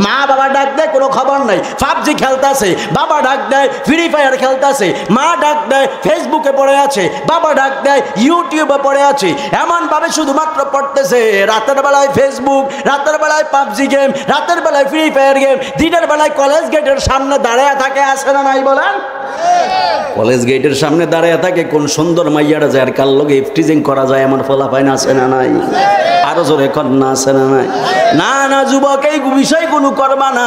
মা বাবা ডাক দেয়, কোনো খবর নাই, পাবজি খেলতেছে, বাবা ডাক দেয় ফ্রি ফায়ার খেলতেছে, মা ডাক দেয় ফেসবুকে পড়ে আছে, বাবা ডাক দেয় ইউটিউবে পড়ে আছে, এমন ভাবে শুধুমাত্র পড়তেছে। রাতের বেলায় ফেসবুক, রাতের বেলায় পাবজি গেম, রাতের বেলায় ফ্রি ফায়ার গেম, দিনের বেলায় কলেজ গেটের সামনে দাঁড়ায় থাকে, আছে না নাই বলেন? কলেজ গেটের সামনে দাঁড়ায় থাকে, কোন সুন্দর মাইয়ারা যায় আর কার লগে ইফটিজিং করা যায় এমন ফলাফাইন আছে না নাই? আরো জোরে কন্যা আছে না নাই? না না যুবক, এই বিষয়গুলো করবা না,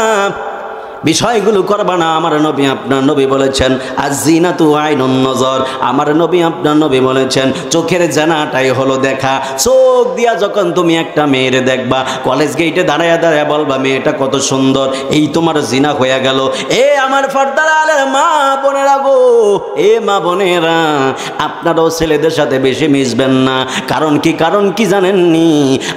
বিষয়গুলো করবা না। আমার নবী, আপনার নবী বলেছেন, আয-যিনাতু আইনুন নজর, আমার নবী, আপনার নবী বলেছেন, চোখের জানাটাই হলো দেখা। চোখ দিয়া যখন তুমি একটা মেয়েরে দেখবা, কলেজ গেটে দাঁড়ায়া দাঁড়ায়া বলবা, মেয়েটা কত সুন্দর, এই তোমার জিনা হয়ে গেল। এ আমার পর্দার আলের মা বোনেরা গো, এ মা বোনেরা, আপনারাও ছেলেদের সাথে বেশি মিশবেন না। কারণ কি? কারণ কি জানেননি?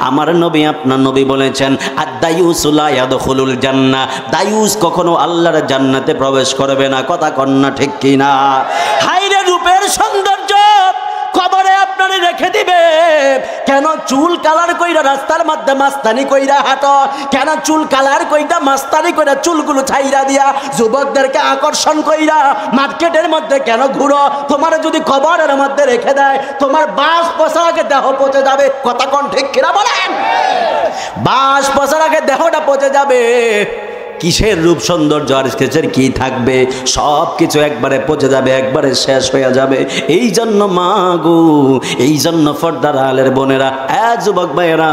আমার নবী, আপনার নবী বলেছেন, আদ-দায়ুসু লা ইয়াদখুলুল জান্নাহ, দায়ুস কখনো আল্লাহর জান্নাতে প্রবেশ করবে না। কথা কন্যা ঠিক কিনা? হাইরে রূপের সৌন্দর্য কবরে আপনারে রেখে দিবে। কেন চুল কালার কইরা রাস্তার মধ্যে মাস্তানি কইরা হাঁটো? কেন চুল কালার কইরা মাস্তানি কইরা চুলগুলো ছাইরা দিয়া যুবকদেরকে আকর্ষণ কইরা মার্কেটের মধ্যে কেন ঘুরো? তোমার যদি কবরের মধ্যে রেখে দেয়, তোমার বাস পচার আগে দেহ পচে যাবে। কথা কোন ঠিক কিনা বলেন? বাস পচার আগে দেহটা পচে যাবে। কিসের রূপ সৌন্দর্য আর কিসের কি থাকবে? সব কিছু একবারে পচে যাবে, একবারে শেষ হয়ে যাবে। এই জন্য মা গো, এই জন্য পর্দার আলের বোনেরা, যুবক ভাইয়েরা,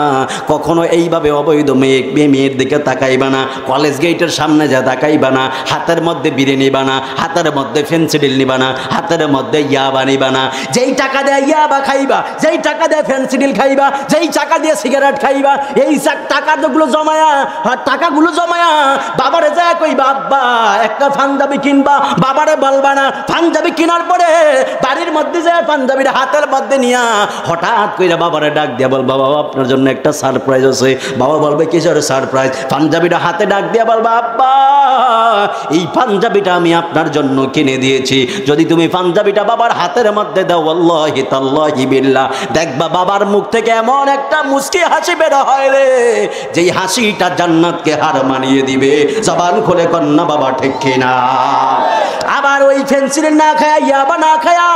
কখনো এইভাবে অবৈধ মেয়ের দিকে তাকাইবা না, কলেজ গেটের সামনে যা তাকাইবা না, হাতের মধ্যে বিড়ি নিবা না, হাতের মধ্যে ফেন্সিডিল নিবা না, হাতের মধ্যে ইয়াবা নিবা না। যেই টাকা দিয়ে ইয়াবা খাইবা, যেই টাকা দিয়ে ফেন্সিডিল খাইবা, যেই টাকা দিয়ে সিগারেট খাইবা, এই টাকাগুলো জমায়া, টাকাগুলো জমায়া বাবারে যায় কইবা, আব্বা একটা পাঞ্জাবি কিনবা, বাবারে বলবা না। পাঞ্জাবি কেনার পরে বাড়ি বাড়ির মধ্যে যায় পাঞ্জাবির হাতের মধ্যে নিয়া হঠাৎ করে বাবারে ডাক দিয়া বল, বাবা আপনার জন্য একটা সারপ্রাইজ আছে। বাবা বলবে কিসের সারপ্রাইজ? পাঞ্জাবিটা হাতে ডাক দিয়া বলবা, আব্বা এই পাঞ্জাবিটা আমি আপনার জন্য কিনে দিয়েছি, যদি তুমি পাঞ্জাবিটা বাবার হাতের মধ্যে দাও, ওয়াল্লাহি তাল্লাহি বিল্লাহ, দেখবা বাবার মুখ থেকে এমন একটা মুস্কি হাসি বের হয় রে, যেই হাসিটা জান্নাতকে হার মানিয়ে দিবে। জবান খুলে কন্যা বাবা ঠিক কিনা? আবার ওই ফেন্সিল না খায়া, ইয়াবা না খায়া,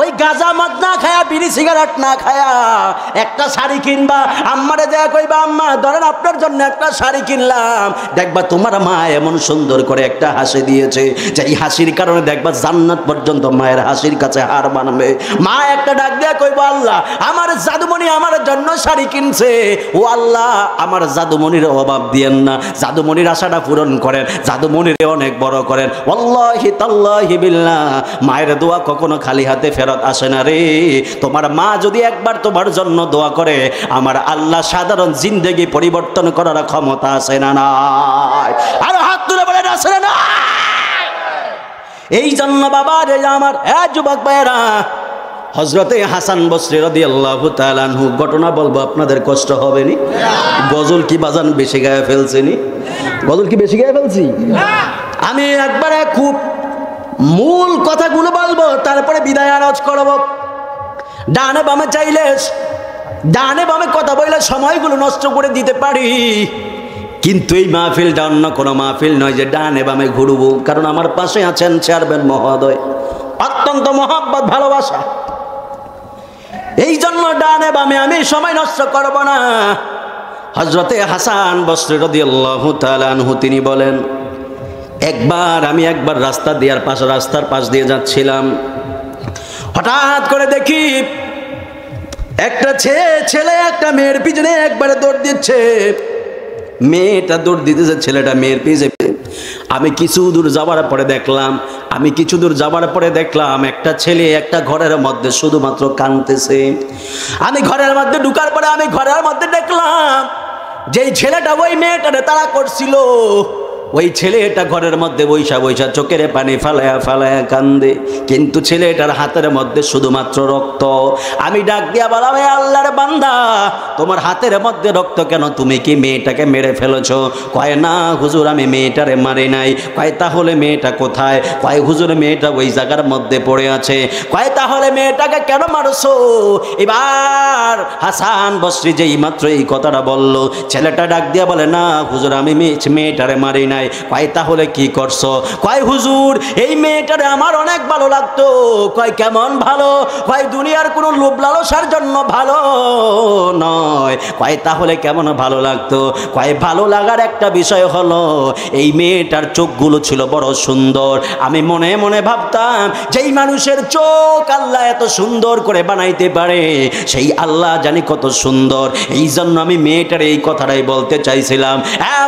ওই গাঁজা মদ না খায়া, বিড়ি সিগারেট না খায়া একটা শাড়ি কিনবা, আম্মারে দেয়া কইবা, আম্মা ধরেন আপনার জন্য একটা শাড়ি কিনলাম। দেখবা তোমার মা এমন সুন্দর করে একটা হাসি দিয়েছে, যে এই হাসির কারণে দেখবা জান্নাত পর্যন্ত মায়ের হাসির কাছে হার মানবে। মা একটা ডাক দেয়া কইবা, আল্লাহ আমার জাদুমণি আমার জন্য শাড়ি কিনছে, ও আল্লাহ আমার জাদুমণির অভাব দিয়েন না, জাদুমণির আশাটা পূরণ করেন, জাদুমণির অনেক বড় করেন। ওয়াল্লাহি তাল্লাহি বিল্লাহ, মায়ের দোয়া কখনো খালি হাতে ফেরত আসে না রে। তোমার মা যদি একবার তোমার জন্য দোয়া করে, আমার আল্লাহ সাধারণ জিন্দেগি পরিবর্তন করার ক্ষমতা আছে না নাই? আর হাত তুলে বলেন আছে না? এই জন্য বাবা রে আমার যুবক ভাইয়েরা, হযরতে হাসান বসরি রাদিয়াল্লাহু তাআলা আনহু ঘটনা বলবো, আপনাদের কষ্ট হবে নি? গজল কি বাজান বেশি গায়ে ফেলছে নি? গজল কি বেশি গায়ে ফেলছি? আমি একবারে খুব মূল কথাগুলো বলবো, তারপরে বিদায় আরজ করব। ডানে বামে চাইলে, ডানে বামে কথা বললে সময়গুলো নষ্ট করে দিতে পারি, কিন্তু এই মাহফিলটা অন্য কোনো মাহফিল নয় যে ডানে বামে ঘুরবো। কারণ আমার পাশে আছেন চেয়ারম্যান মহোদয়, অত্যন্ত মহব্বত ভালোবাসা, এই জন্য ডানে বামে আমি সময় নষ্ট করব না। হযরতে হাসান বসরি রাদিয়াল্লাহু তাআলা আনহু তিনি বলেন, আমি একবার রাস্তার পাশ দিয়ে যাচ্ছিলাম, হঠাৎ করে দেখি একটা ছেলে একটা মেয়ের পিছনে একবারে দৌড় দিচ্ছে। মেয়েটা দৌড় দিতেছে, ছেলেটা মেয়ের পিছনে। আমি কিছু দূর যাওয়ার পরে দেখলাম একটা ছেলে একটা ঘরের মধ্যে শুধুমাত্র কাঁদতেছে। আমি ঘরের মধ্যে ঢুকার পরে আমি ঘরের মধ্যে দেখলাম যেই ছেলেটা ওই মেয়েটারে তাড়া করছিল, ওই ছেলেটা ঘরের মধ্যে বৈশা চোখের পানি ফালায়া কান্দে, কিন্তু ছেলেটার হাতের মধ্যে শুধুমাত্র রক্ত। আমি ডাক দিয়া বললাম, আল্লাহর বান্দা, তোমার হাতের মধ্যে রক্ত কেন? তুমি কি মেয়েটাকে মেরে ফেলেছো? কয় না হুজুর, আমি মেয়েটারে মারি নাই। কয় তাহলে মেয়েটা কোথায়? কয় হুজুর মেয়েটা ওই জায়গার মধ্যে পড়ে আছে। কয় তাহলে মেয়েটাকে কেন মারছো? এবার হাসান বসরি যেই মাত্র এই কথাটা বলল, ছেলেটা ডাক দিয়া বলে, না হুজুর আমি মেয়েটারে মারি নাই। কয় তাহলে কি করছো? কয় হুজুর এই মেয়েটারে আমার অনেক ভালো লাগতো। কয় কেমন ভালো? কয় দুনিয়ার কোনো লোভ লালসার জন্য ভালো নয়। কয় তাহলে কেমন ভালো লাগতো? কয় ভালো লাগার একটা বিষয় হলো এই মেয়েটার চোখগুলো ছিল বড় সুন্দর। আমি মনে মনে ভাবতাম যেই মানুষের চোখ আল্লাহ এত সুন্দর করে বানাইতে পারে, সেই আল্লাহ জানি কত সুন্দর। এই জন্য আমি মেয়েটার এই কথাটাই বলতে চাইছিলাম।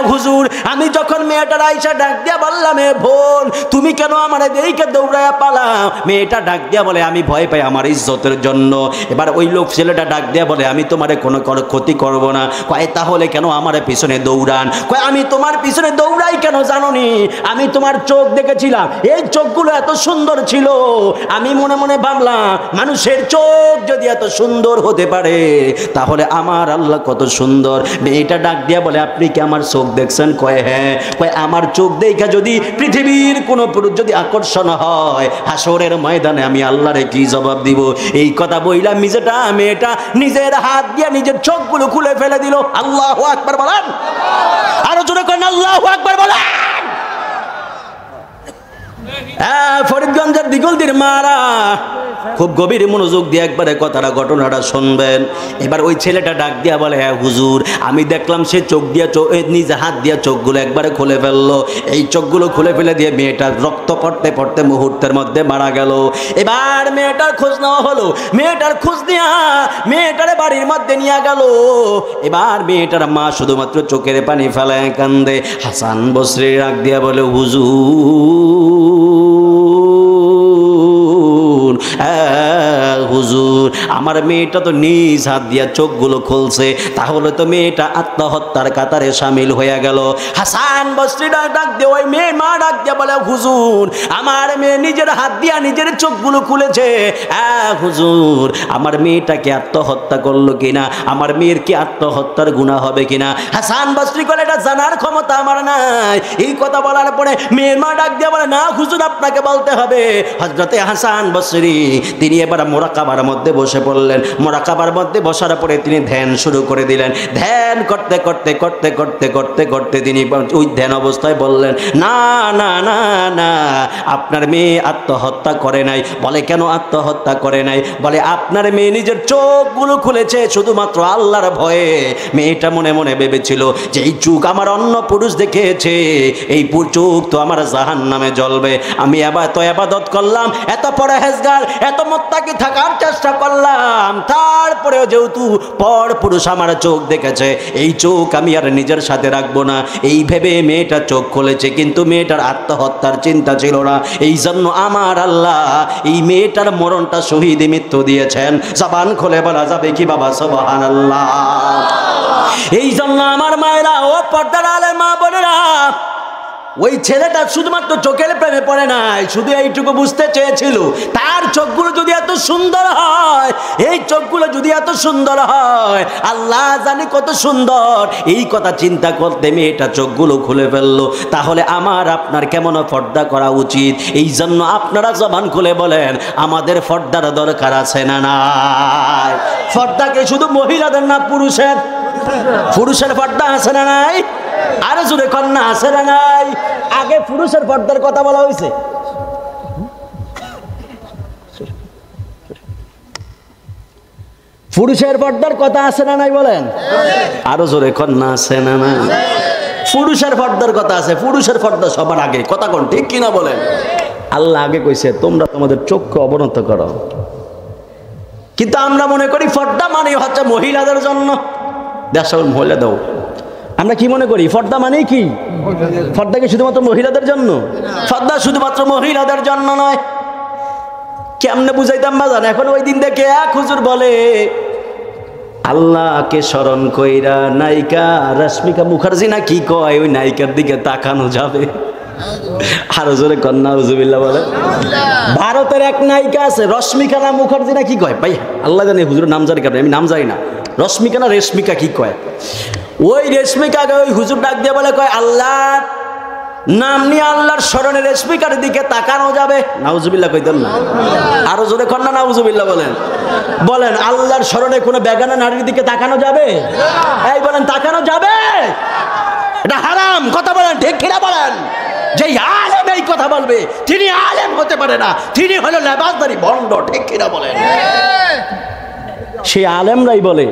হুজুর আমি যখন মেয়েটার আইসা ডাক দিয়া বললাম, বোন তুমি কেন আমার দেইকে দৌড়ায়া পালাও? মেয়েটা ডাক দিয়া বলে, আমি ভয় পাই আমার ইজ্জতের জন্য। এবার ওই লোক ছেলেটা ডাক দিয়া বলে, আমি তোমারে কোনো ক্ষতি করব না। কয় তাহলে কেন আমার পিছনে দৌড়ান? কয় আমি তোমার পিছনে দৌড়াই কেন জানো নি? আমি তোমার চোখ দেখেছিলাম, এই চোখগুলো এত সুন্দর ছিল। আমি মনে মনে ভাবলাম মানুষের চোখ যদি এত সুন্দর হতে পারে, তাহলে আমার আল্লাহ কত সুন্দর। মেয়েটা ডাক দিয়া বলে, আপনি কি আমার চোখ দেখছেন? কয় হ্যাঁ। কয় আমার চোখ দেখা যদি পৃথিবীর কোনো পুরুষ যদি আকর্ষণ হয়, হাসরের ময়দানে আমি আল্লাহরে কি জবাব দিব? এই কথা বইলাম মেয়েটা নিজের হাত দিয়ে নিজের চোখগুলো খুলে ফেলে দিল। আল্লাহু আকবার বলেন, আরো জোরে করেন আল্লাহু আকবার বলেন। ফরিদগঞ্জের দিগলদির মারা খুব গভীর মনোযোগ দিয়ে একবারে ঘটনাটা শুনবেন। এবার ওই ছেলেটা ডাক দিয়া বলে, হ্যাঁ হুজুর আমি দেখলাম সে চোখ দিয়া নিজে হাত দিয়া চোখগুলো একবারে খুলে ফেললো। এই চোখগুলো খুলে ফেলে দিয়ে মেয়েটার রক্ত পড়তে পড়তে মুহূর্তের মধ্যে মারা গেল। এবার মেয়েটার খোঁজ নেওয়া হলো, মেয়েটার খোঁজ নেওয়া মেয়েটারে বাড়ির মধ্যে নিয়ে গেল। এবার মেয়েটার মা শুধুমাত্র চোখের পানি ফেলায় কান্দে। হাসান বসরি ডাক দিয়া বলে, হুজুর হুজুর আমার মেয়েটা তো নিজ হাত দিয়া চোখগুলো খুলছে, তাহলে তো মেয়েটা আত্মহত্যার কাতারে সামিল হয়ে গেল। হাসান বসরি ডাক দিয়ে ওই মেয়ে মা ডাক দিয়ে বলে, হুজুর আমার মেয়ে নিজের হাত দিয়া নিজের চোখগুলো খুলেছে, হুজুর আমার মেয়েটাকে আত্মহত্যা করলো কিনা, আমার মেয়ের কি আত্মহত্যার গুনাহ হবে কিনা। হাসান বসরি বলে, এটা জানার ক্ষমতা আমার নাই। এই কথা বলার পরে মেয়ের মা ডাক দিয়ে বলে, না হুজুর আপনাকে বলতে হবে। হযরতে হাসান বসরি তিনি এবার মুরাকাবার মধ্যে বসে পড়লেন। মুরাকাবার মধ্যে বসার পরে তিনি ধ্যান শুরু করে দিলেন। ধ্যান করতে করতে করতে করতে করতে করতে তিনি ওই ধ্যান অবস্থায় বললেন, না না না না আপনার মেয়ে আত্মহত্যা করে নাই। বলে, কেন আত্মহত্যা করে নাই? বলে, আপনার মেয়ে নিজের চোখগুলো খুলেছে শুধুমাত্র আল্লাহর ভয়ে। মেয়েটা মনে মনে ভেবেছিল যে এই চোখ আমার অন্য পুরুষ দেখেছে, এই চোখ তো আমার জাহান্নামে জ্বলবে। আমি এত ইবাদত করলাম, এত পরহেজগার, এত মুত্তাকি থাকার চেষ্টা করলাম, তারপরেও যেহেতু পর পুরুষ আমার চোখ দেখেছে, এই চোখ আমি আর নিজের সাথে রাখবো না। এই ভেবে মেয়েটা চোখ খুলেছে, কিন্তু মেয়েটার আত্মহত্যার চিন্তা ছিল না। এই জন্য আমার আল্লাহ এই মেয়েটার মরণটা শহীদ মৃত্যু দিয়েছেন। জবান খুলে বলা যাবে কি বাবা সুবহানাল্লাহ? এই জন্য আমার মায়েরা, ও পর্দার আলের মা বোনেরা, ওই ছেলেটা শুধুমাত্র চোখের প্রেমে পড়ে নাই, শুধু এইটুকু বুঝতে চেয়েছিল তার চোখগুলো যদি এত সুন্দর হয়, এই চোখগুলো যদি এত সুন্দর হয়, আল্লাহ জানি কত সুন্দর। এই কথা চিন্তা করতে মেয়েটা চোখগুলো খুলে ফেললো। তাহলে আমার আপনার কেমন পর্দা করা উচিত? এই জন্য আপনারা জবান খুলে বলেন, আমাদের পর্দার দরকার আছে না নাই? পর্দাকে শুধু মহিলাদের না, পুরুষের পুরুষের পর্দা আছে না নাই? আরো জোরে কন্যা আছে না নাই? আগে পুরুষের পর্দার কথা বলা হয়েছে, পুরুষের পর্দার কথা আছে না নাই বলেন? আরো জোরে কন্যা আছে না নাই? পুরুষের পর্দার কথা আছে, পুরুষের পর্দা সবার আগে। কথা কোন ঠিক কিনা বলেন? আল্লাহ আগে কইছে তোমরা তোমাদের চোখকে অবনত করো, কিন্তু আমরা মনে করি পর্দা মানে হচ্ছে মহিলাদের জন্য। দেশ মহিলা দাও, আমরা কি মনে করি পর্দা মানে কি? পর্দা কি শুধুমাত্র মহিলাদের জন্য? পর্দা শুধুমাত্র মহিলাদের জন্য নয়। কেমনে বুঝাইতাম বাজান? এখন ওই দিন দেখে এক হুজুর বলে, আল্লাহকে স্মরণ কইরা নায়িকা রশ্মিকা মুখার্জি না কি কয়, ওই নায়িকার দিকে তাকানো যাবে। আরো জোরে কন্যা হুজুবিল্লাহ বলে। ভারতের এক নায়িকা আছে রশ্মিকা না মুখার্জি না কি কয়, ভাই আল্লাহ জানে, হুজুরের নাম জানি কেন, আমি নাম জানি না। রশ্মিকা না রেশমিকা কি কয়, ওই রেশমিকাকে ওই হুজুর ডাক দিয়ে বলে, কয় আল্লাহ নাম নিয়ে আল্লাহর স্মরণে রেশমিকার দিকে তাকানো যাবে? নাউজুবিল্লাহ কইতেন না? আরো জোরে কন্যা নাউজুবিল্লাহ বলেন। বলেন আল্লাহর স্মরণে কোনো বেগানা নারীর দিকে তাকানো যাবে? এই বলেন তাকানো যাবে? এটা হারাম। কথা বলেন ঠিক কিনা বলেন? যে আলেম এই কথা বলবে তিনি আলেম হতে পারে না, তিনি হলো লেবাসদারি ভণ্ড। ঠিক কিনা বলেন? সে আলেমরাই বলে,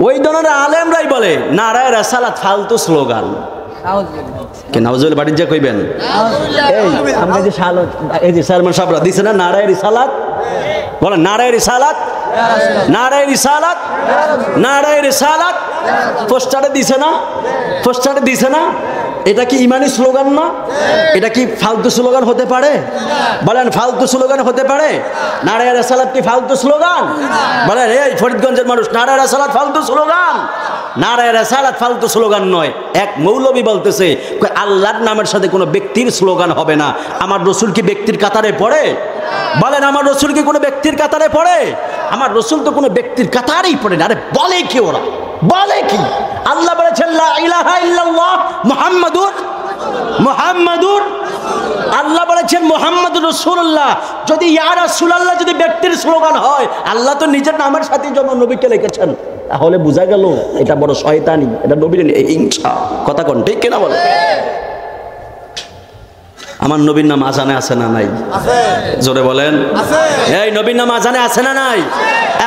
ওই ধরনের আলেমরাই বলে নারায়ে রিসালাত ফালতু স্লোগান। কে নাউজুবিল্লাহ বাড়ি যা কইবেন? এই আমরা যে শাল, এই যে সালমান সাহেবরা দিছে না নারায়ে রিসালাত, বলেন নারায়ে রিসালাত, নারায়ে রিসালাত, নারায়ে রিসালাত। পোস্টারে দিছে না? পোস্টারে দিছে না? এটা কি ইমানি স্লোগান না? এটা কি ফালতু স্লোগান হতে পারে? বলেন ফালতু স্লোগান হতে পারে? নারায়ে রিসালাত কি ফালতু স্লোগান? বলেন এই ফরিদগঞ্জের মানুষ, নারায়ে রিসালাত ফালতু স্লোগান? নারায়ে রিসালাত ফালতু স্লোগান নয়। এক মৌলবী বলতেছে আল্লাহর নামের সাথে কোনো ব্যক্তির স্লোগান হবে না। আমার রসুল কি ব্যক্তির কাতারে পড়ে? বলেন আমার রসুল কি কোনো ব্যক্তির কাতারে পড়ে? আমার রসুল তো কোনো ব্যক্তির কাতারেই পড়ে না। আরে বলে কি ওরা, বলে কি? আল্লাহ বলেছেন লা ইলাহা ইল্লাল্লাহ মুহাম্মাদুর মুহাম্মাদুর, আল্লাহ বলেছেন মুহাম্মাদুর রাসূলুল্লাহ। যদি ইয়া রাসূলুল্লাহ যদি ব্যক্তির স্লোগান হয়, আল্লাহ তো নিজের নামের সাথে জন্য নবীকে লিখেছেন, তাহলে বোঝা গেল এটা বড় শয়তানি, এটা নবীর হিংসা। কথা কোন ঠিক কিনা বলে? আমার নবীর নাম আজানে আছে না নাই? জোরে বলেন। এই নবীর নাম আজানে আছে না নাই?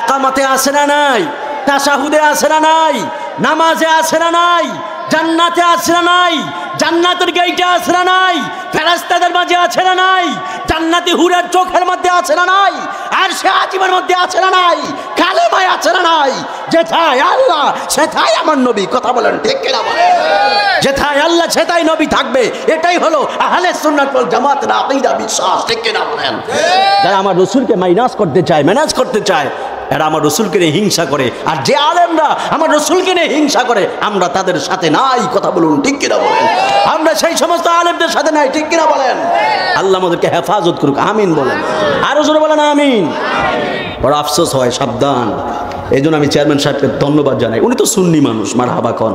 একামতে আছে না নাই? তাশাহুদে আছে না নাই? নামাজে আছে না নাই? জান্নাতে আছে না নাই? জান্নাতের গেইটে আছে না নাই? ফেরেশতাদের মাঝে আছে না নাই? জান্নাতি হুরের চোখের মধ্যে আছে না নাই? আর সে আজীবনের মধ্যে আছে না নাই, কালেমায় আছে না নাই, যেথায় আল্লাহ সেথায় আমার নবী। কথা বলেন ঠিক কিনা বলেন? যেথায় আল্লাহ সেথায় নবী থাকবে, এটাই হলো আহলে সুন্নাত ওয়াল জামাতের আকীদা, বিশ্বাস। ঠিক কিনা বলেন? যারা আমার রাসূলকে মাইনাস করতে চায়, ম্যানেজ করতে চায়, এরা আমার রসুলকে নিয়ে হিংসা করে। আর যে আলেমরা আমার রসুলকে নিয়ে হিংসা করে, আমরা তাদের সাথে নাই। কথা বলুন ঠিক কিনা বলেন? আমরা সেই সমস্ত আলেমদের সাথে নাই। ঠিক কিনা বলেন? আল্লাহ আমাদেরকে হেফাজত করুক, আমিন বলেন। আরো জোরে বলেন আমিন। বড় আফসোস হয়, সাবধান। এই জন্য আমি চেয়ারম্যান সাহেবকে ধন্যবাদ জানাই, উনি তো সুন্নি মানুষ। মার হাবা কন,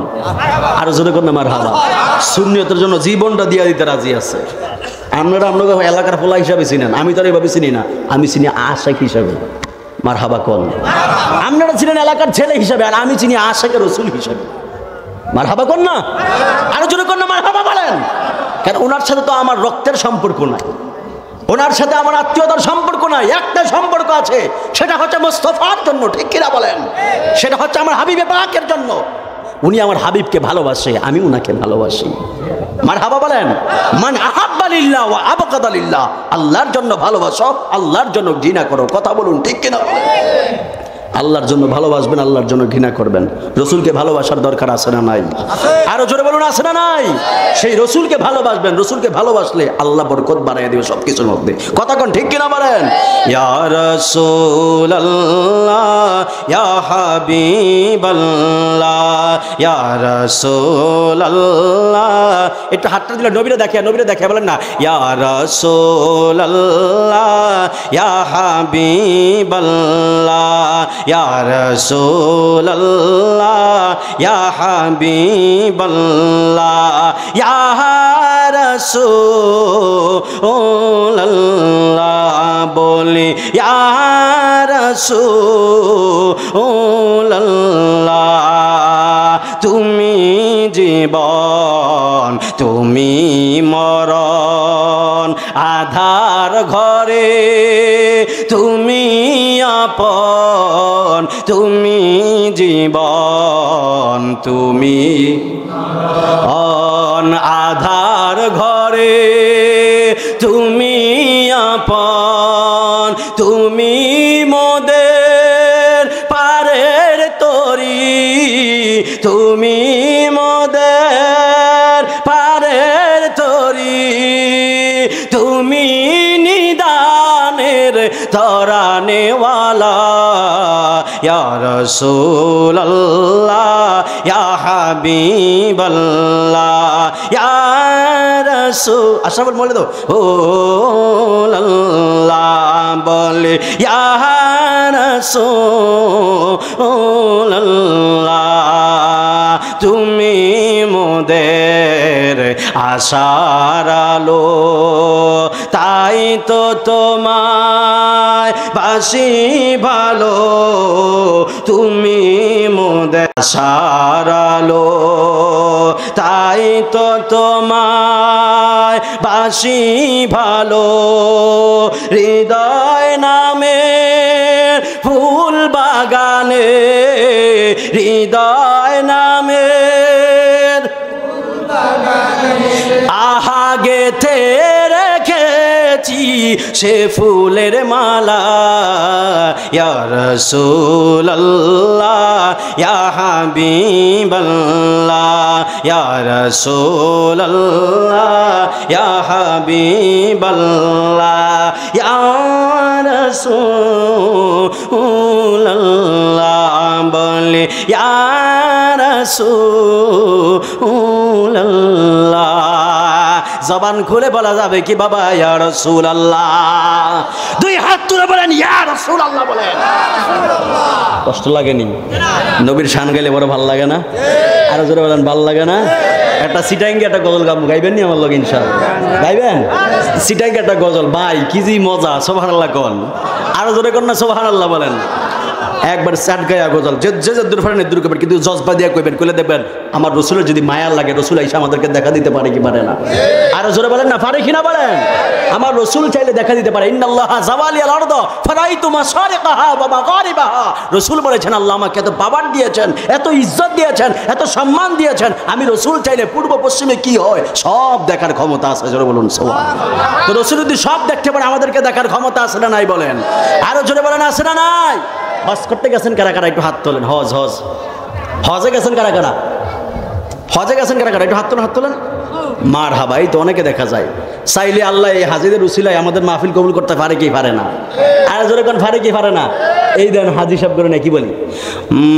আরো জোরে কন না মার হাবা। সুন্নিয়তের জন্য জীবনটা দিয়া দিতে রাজি আছে। আপনারা এলাকার ফোলা হিসাবে চিনেন, আমি তো আর এভাবে চিনি না, আমি চিনি আশেক হিসাবে। মার হাবা কন। আপনারা চিনেন এলাকার ছেলে হিসাবে, আর আমি চিনি আশেকের রসুল হিসাবে। মার হাবা কন না, আরো জোরে কন না মার হাবা বলেন। কারণ ওনার সাথে তো আমার রক্তের সম্পর্ক নাই, ওনার সাথে আমার আত্মীয়তার সম্পর্ক নাই। একটা সম্পর্ক আছে, সেটা হচ্ছে মুস্তাফার জন্য। ঠিক কিনা বলেন? সেটা হচ্ছে আমার হাবিবে পাকের জন্য। উনি আমার হাবিবকে ভালোবাসে, আমি উনাকে ভালোবাসি। মারহাবা বলেন। মান আহাব্বা লিল্লাহ ওয়া আবগাদা লিল্লাহ, আল্লাহর জন্য ভালোবাসো, আল্লাহর জন্য ঘৃণা করো। কথা বলুন ঠিক কিনা বলেন? আল্লাহর জন্য ভালোবাসবেন, আল্লাহর জন্য ঘৃণা করবেন। রসুলকে ভালোবাসার দরকার আছে না নাই? আরো জোরে বলুন আছে না নাই? সেই রসুলকে ভালোবাসবেন, রসুলকে ভালোবাসলে আল্লাহ বরকত বাড়াইয়া দিবে সবকিছুর মধ্যে। কথা কোন ঠিক কিনা বলেন? ইয়া রাসূলুল্লাহ ইয়া হাবিবাল্লাহ ইয়া রাসূলুল্লাহ। একটু হাতটা দিলে নবীরে দেখে, নবীরে দেখে বলেন না, ইয়া রাসূলুল্লাহ ইয়া হাবিবাল্লাহ ইয়া রাসূলুল্লাহ ইয়া হাবিবাল্লাহ ইয়া রাসূলুল্লাহ বলি ইয়া রাসূলুল্লাহ। তুমি জীবন, তুমি মরণ, আধার ঘরে তুমি আপন, তুমি জীবন, তুমি অন, আধার ঘরে তুমি আপন, তুমি মোদের পারের তরি, তুমি মোদের পারের তরি, তুমি নিদানের তরানেওয়ালা ইয়া রাসূলুল্লাহ ইয়া হাবিবাল্লাহ ইয়া রাসূল। আশরাফুল বলে দাও ও আল্লাহ বলে ইয়া রাসূলুল্লাহ। তুমি মোদের আশার আলো, তাই তো তোমায় বাসি ভালো, তুমি মোদের আশার আলো, তাই তো তোমায় বাসি ভালো। হৃদয় নামে ফুল বাগানে, হৃদয় নামের আহা গেথে রেখেছি সে ফুলের মালা ইয়া রাসূলুল্লাহ ইয়া হাবিবাল্লাহ ইয়া রাসূলুল্লাহ ইয়া হাবিবাল্লাহ ইয়া রাসূলুল্লাহ বলে ইয়া রাসূলুল্লাহ। জবান খুলে বলা যাবে কি বাবা ইয়া রাসূলুল্লাহ? দুই হাত তুলে বলেন ইয়া রাসূলুল্লাহ বলেন। কষ্ট লাগেনি? নবীর শান গাইলে বড় ভালো লাগে না? আরো জোরে বলেন ভালো লাগে না? একটা সিটাঙ্গি একটা গজল গাইবেন নি আমার লগে ইনশাআল্লাহ? গাইবেন? সিটাঙ্গি একটা গজল ভাই কি জি মজা, সুবহানাল্লাহ কোন। আরো জোরে কোন না সুবহানাল্লাহ বলেন। একবার স্যাট গায়া গজল যে দূর ফারেন দূর করবেন, কিন্তু জজবা দিয়া কইবেন, কইলে দেখবেন আমার রসুলের যদি মায়া লাগে, রসুল আইসা আমাদেরকে দেখা দিতে পারে কি পারে না? আরো জোরে বলেন না পারে কিনা বলেন। আমার রসুল চাইলে দেখা দিতে পারে। ইন্না ইন্নাল্লাহ জাওয়ালি আল আরদ ফারাইতু মাশারিকাহা ওয়া মাগারিবাহা। রাসূল বলেছেন আল্লাহ আমাকে এত পাওয়ার দিয়েছেন, এত ইজ্জত দিয়েছেন, এত সম্মান দিয়েছেন, আমি রাসূল চাইলে পূর্ব পশ্চিমে কি হয় সব দেখার ক্ষমতা আছে। জোরে বলুন সুবহানাল্লাহ। তো রাসূল যদি সব দেখতে পারে আমাদেরকে দেখার ক্ষমতা আছে না নাই বলেন? আরো জোরে বলেন আছে না নাই? হজ করতে গেছেন কারা কারা একটু হাত তোলেন। হজে গেছেন কারা কারা? হজে গেছেন কারা কারা একটু হাত তোলেন, হাত তোলেন। মারহাবা, এই তো অনেকে দেখা যায়। চাইলে আল্লাহ এই হাজিদের উসিলায় আমাদের মাহফিল কবুল করতে পারে কি পারে না? আর জোরে কোন পারে কি পারে না? এই দেন হাজি সাহেব করে নাকি বলি,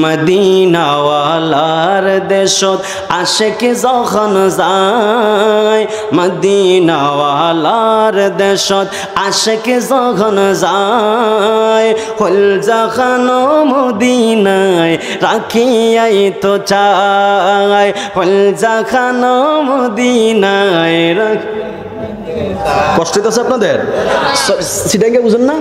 মদিনাওয়ালার দেশত আশেক যখন যায়, মদিনাওয়ালার দেশত আশেক যখন যায়, হল যখন মদিনায় রাখিয়াই তো চায়, হল যখন মদিনায় রাখি। কষ্ট হইতেছে আপনাদের? সিটাকে বুঝেন না?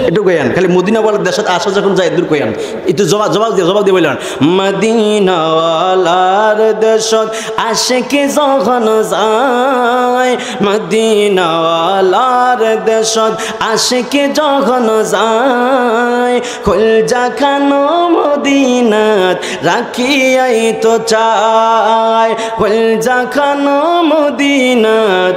একটু কইয়ান, খালি মদিনাওয়ালার দেশত আসা যখন যায় দূর কইয়ান, একটু জবাব দিয়ে বললেন, মদিনাওয়ালার দেশত আশেকে যখন যায়, মদিনাওয়ালার দেশত আশেকে যখন যায়, কলজা খানো মদিনাত রাখিয়াই তো চায়, কলজা খানো মদিনাত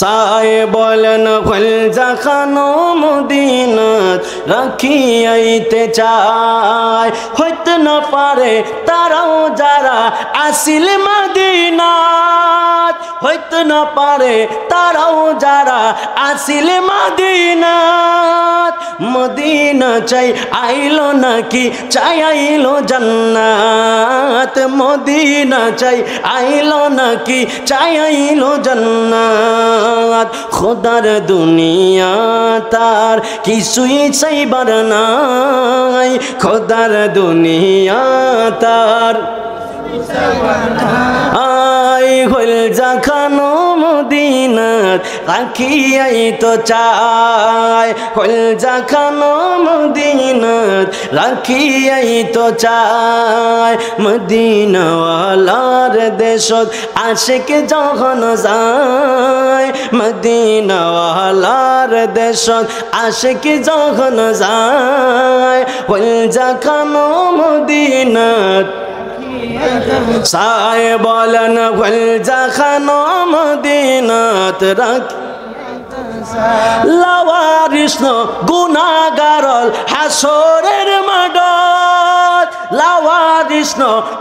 সায় বলেন, কলজা খানো মদিনাত রাখিয়াইতে চায়। হইতে না পারে তারাও যারা আসিল মদিনাত, হইতে না পারে তারাও যারা আসিল মদিনাত। মদিনা চাই আইলো নাকি চাই আইলো জান্নাত, মদিনা চাই আইলো নাকি চাই আইলো জান্নাত। খোদার দুনিয়া তার কিছুই চাইবার নাই, খোদার দুনিয়া তার আই হইল জাখানো মদিনাত রাখিয়াই তো চায়, হইল জাখানো মদিনাত রাখিয়াই তো চায়। মদিনাওয়ালার দেশত আশেক যখন যায়, মদিনাওয়ালার দেশত আশেক যখন যায়, হইল জাখানো মদিনাত সায় বলেন, হল জাখানো মদিনাত রাখি। লাওয়ারিস গুনাহগারল হাসরের মাঠত, লাওয়ারিস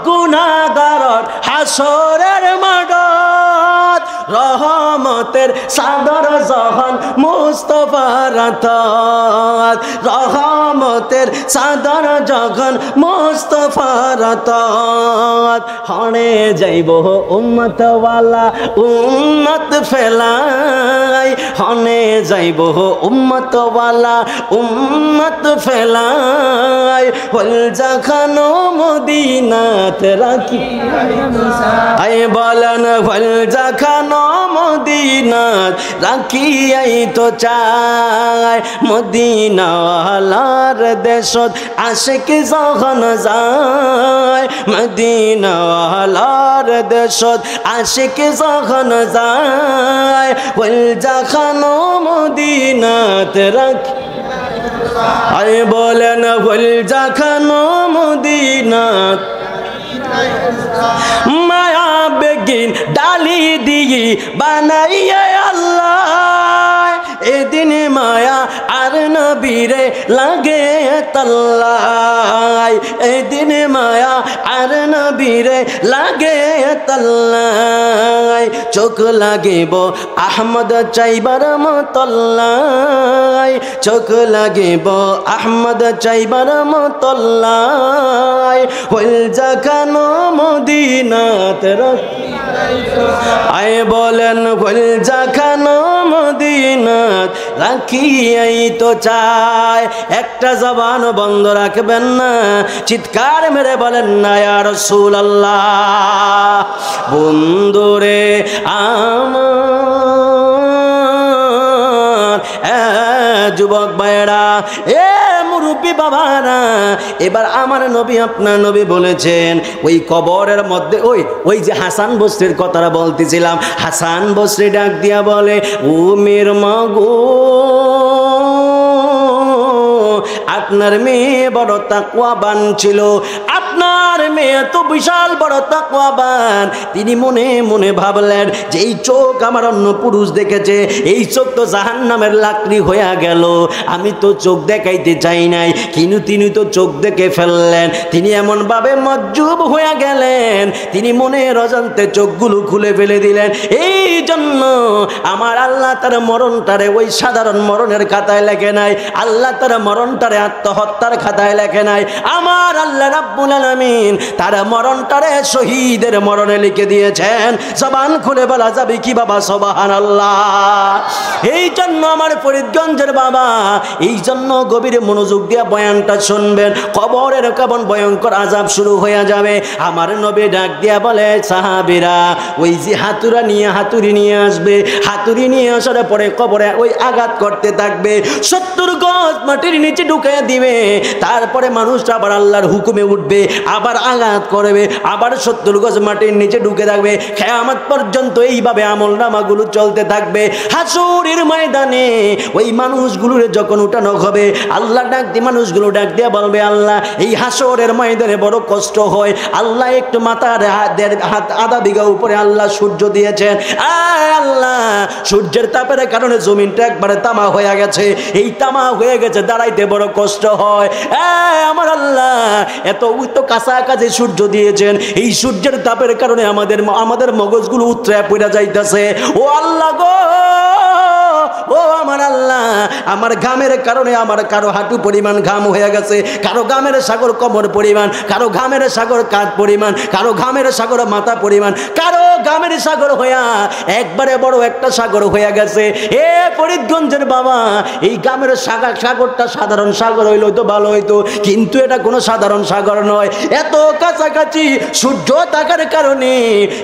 গুনাহগারল হাসরের মাঠত। রহমতের চাদর যখন মুস্তাফার হাতত, রহমতের চাদর যখন মুস্তাফার হাতত। হনে যাইব উম্মত ওয়ালা উম্মত ফেলাই, হনে যাইব উম্মত ওয়ালা উম্মত ফেলাই। হল জাখানো মদিনাত রাখি আই বলেন, হল জাখানো মদিনাত রাখিয়াই তো চায়। মদিনাওয়ালার দেশত আশেক যখন যায়, মদিনাওয়ালার দেশত আশেক যখন যায়, হল জাখানো মদিনাত রাখি আই বলেন, হল জাখানো মদিনাত। মায়া বেগিন ডালি দিই বানাইয়া আল্লাহ, এদিন মায়া আর নবীরে লাগে তাল্লাই, এদিন মায়া আর নবীরে লাগে তাল্লাই। চোখ লাগিব আহমদ চাইবার মতল্লাই, চোখ লাগিব আহমদ চাইবার মতল্লাই। হইল জাখানো মদিনাত রাখি আই বলেন, হইল জাখানো মদিনাত রাখিয়াই তো চায়। একটা জবান বন্ধ রাখবেন না, চিৎকার মেরে বলেন না ইয়া রাসূলুল্লাহ। বন্ধুরে আমার যুবক ভাইরা, এ মুরব্বী বাবারা, এবার আমার নবী আপনার নবী বলেছেন ওই কবরের মধ্যে ওই যে হাসান বসরির কথাটা বলতেছিলাম, হাসান বসরি ডাক দিয়া বলে, ও মের মাগো, আপনার মেয়ে বড় তাকওয়াবান ছিল, আপনার মেয়ে তো বিশাল বড় তাকওয়াবান। তিনি মনে মনে ভাবলেন যে এই চোখ আমার অন্য পুরুষ দেখেছে, এই চোখ তো জাহান্নামের লাকড়ি হয়ে গেল, আমি তো চোখ দেখাইতে চাই নাই, কিন্তু তিনি তো চোখ দেখে ফেললেন। তিনি এমনভাবে মজ্জুব হয়ে গেলেন, তিনি মনের অজান্তে চোখগুলো খুলে ফেলে দিলেন। এই জন্য আমার আল্লাহ তার মরণটারে ওই সাধারণ মরণের খাতায় লেখে নাই, আল্লাহ তার মরণটারে আত্মহত্যার খাতায় লেখে নাই। আমার আল্লাহ রাব্বুল আলামিন তার মরণটারে শহীদের মরণে লিখে দিয়েছেন। জবান খুলে বলা যাবে কি বাবা সুবহানাল্লাহ। এই জন্য আমার ফরিদগঞ্জের বাবা, এই জন্য গভীর মনোযোগ দিয়ে বয়ানটা শুনবেন। কবরের কেমন ভয়ঙ্কর আযাব শুরু হয়ে যাবে। আমার নবী ডাক দিয়া বলে, সাহাবীরা ওই যে হাতুড়ি নিয়ে আসবে, হাতুড়ি নিয়ে আসার পরে কবরে ওই আঘাত করতে থাকবে, 70 গজ মাটির নিচে ঢুকিয়ে দিবে। তারপরে মানুষটা আবার আল্লাহর হুকুমে উঠবে, আবার আঘাত করবে, আবার 70 গজ মাটির নিচে ঢুকে থাকবে। কিয়ামত পর্যন্ত এইভাবে আমলনামাগুলো চলতে থাকবে। হাসরের ময়দানে ওই মানুষগুলোর যখন উঠানো হবে, আল্লাহ ডাক দিয়ে মানুষগুলো ডাক দিয়ে বলবে, আল্লাহ এই হাসরের ময়দানে বড় কষ্ট হয়, আল্লাহ একটু মাথার হাত আধা বিঘা উপরে আল্লাহ সূর্য দিয়েছেন, আল্লাহ সূর্যের তাপের কারণে জমিনটা একবারে তামা হয়ে গেছে, এই তামা হয়ে গেছে, দাঁড়াইতে বড় কষ্ট হয়। আমার আল্লাহ এত কাছাকাছি সূর্য দিয়েছেন, এই সূর্যের তাপের কারণে আমাদের মগজগুলো উতরে পড়ে যাইতেছে। ও আল্লাহ গো, ও আমার আল্লাহ, আমার ঘামের কারণে আমার কারো হাঁটু পরিমাণ ঘাম হয়ে গেছে, কারো ঘামের সাগর কোমর পরিমাণ, কারো ঘামের সাগর কাঁধ পরিমাণ, কারো ঘামের সাগর মাথা পরিমাণ, কারো ঘামের সাগর হইয়া একবারে বড় একটা সাগর হয়ে গেছে। এ ফরিদগঞ্জের বাবা, এই ঘামের সাগরটা সাধারণ সাগর হইলো তো ভালো হইতো, কিন্তু এটা কোনো সাধারণ সাগর নয়। এত কাছাকাছি সূর্য থাকার কারণে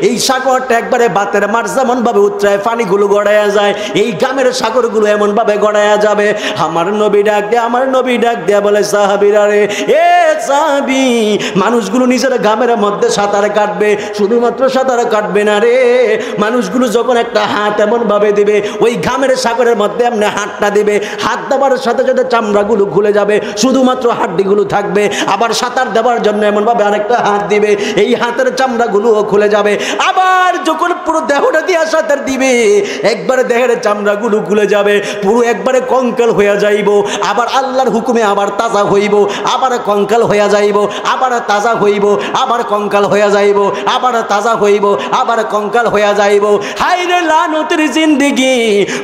এই সাগরটা একবারে বাতের মার যেমন ভাবে উতরায় পানিগুলো গড়াইয়া যায়, এই ঘামের সাগরগুলো এমন ভাবে গড়াইয়া যাবে। আমার নবী ডাক দেয়া বলে, সাহাবীরা রে, এ সাহাবী, মানুষগুলো নিজের ঘামের মধ্যে সাঁতার কাটবে, শুধুমাত্র সাঁতার কাটবে না রে, মানুষগুলো যখন একটা হাত এমন ভাবে দিবে, ওই ঘামের সাগরের মধ্যে এমনি হাতটা দিবে, হাত দেওয়ার সাথে সাথে চামড়াগুলো খুলে যাবে, শুধুমাত্র হাড্ডিগুলো থাকবে। আবার সাঁতার দেওয়ার জন্য এমন ভাবে আরেকটা হাত দিবে, এই হাতের চামড়াগুলোও খুলে যাবে। আবার যখন পুরো দেহটা দিয়ে সাঁতার দিবে, একবারে দেহের চামড়াগুলো খুলে যাবে, পুরো একবারে কঙ্কাল হইয়া যাইব। আবার আল্লাহর হুকুমে আবার তাজা হইব, আবার কঙ্কাল হইয়া যাইব, আবার তাজা হইব, আবার কঙ্কাল হইয়া যাইব, আবার তাজা হইব, আবার কঙ্কাল হইয়া যাইব। হায় রে লানতের জিন্দেগি।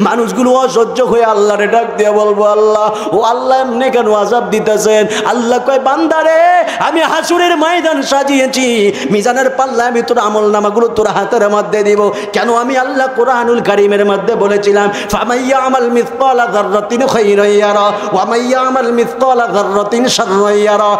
মানুষগুলো অসহ্য হয়ে আল্লাহরে ডাক দিয়ে বলবো, আল্লাহ, ও আল্লাহ এমনি কেন আযাব দিতেছেন? আল্লাহ কয়, বান্দারে, আমি হাসরের ময়দান সাজিয়েছি, মিজানের পাল্লা আমি তোর আমলনামাগুলো তোর হাতের মধ্যে দিব। কেন? আমি আল্লাহ কোরআনুল কারীমের মধ্যে বলেছিলাম, ফামাইয়া আমাল মিসকালা যাররাতিন খায়রান ইয়ারা ওয়া মাইয়া আমাল মিসকালা যাররাতিন শাররান ইয়ারা।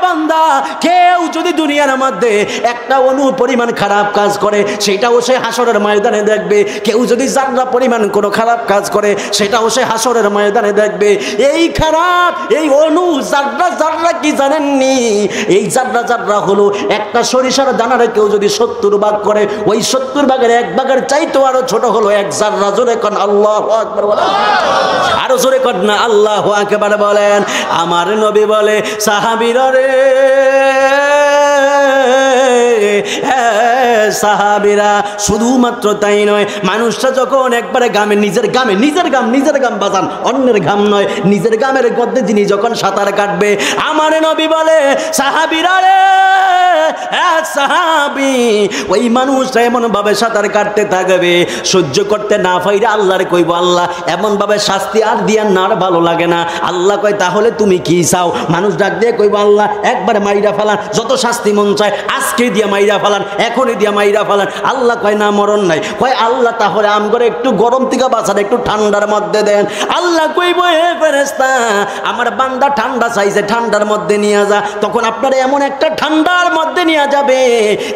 বান্দা, কেউ যদি দুনিয়ার মধ্যে একটা অণু পরিমাণ খারাপ কাজ করে, সেটাও সে হাসরের ময়দানে দেখবে। কেউ যদি জাররা পরিমাণ কোনো খারাপ কাজ করে, সেটাও সে হাসরের ময়দানে দেখবে। এই খারাপ, এই অণু জাররা কি জানেননি? এই জাররা হলো একটা সরিষার দানারে কেউ যদি 70 ভাগ করে, ওই 70 ভাগের 1 ভাগের চাইতেও আরো ছোট হলো এক জাররা। জোরে কোন আল্লাহু আকবার বলেন, আরো জোরে কোন না আল্লাহু আকবার বলেন। আমার নবী বলে, সাহাবীরা রে, সাহাবীরা, শুধুমাত্র তাই নয়, মানুষটা যখন একবারে নিজের ঘাম বাজান, অন্যের ঘাম নয়, নিজের ঘামের মধ্যে যিনি যখন সাঁতার কাটবে, আমার নবী বলে, সাহাবীরা রে, সাহাবী, ওই মানুষটা এমন ভাবে সাঁতার কাটতে থাকবে, সহ্য করতে না পাইরা আল্লাহর কইব, আল্লাহ এমন ভাবে শাস্তি আর দিয়া না, আর ভালো লাগে না। আল্লাহ কয়, তাহলে তুমি কি চাও? মানুষ ডাক দিয়ে কইব, আল্লাহ একবার মাইরা ফেলান, যত শাস্তি মন চায় আজকে দিয়া মাইরা ফেলান, এখনই দিয়া মাইরা ফেলেন। আল্লাহ কয় না মরণ নাই। কয় আল্লাহ তাহলে আমগরে একটু গরম থেকে বাঁচান, একটু ঠান্ডার মধ্যে দেন। আল্লাহ কইব হে ফেরেশতা আমার বান্দা ঠান্ডা চাইছে, ঠান্ডার মধ্যে নিয়ে যা। তখন আপনারা এমন একটা ঠান্ডার মধ্যে নিয়ে যাবে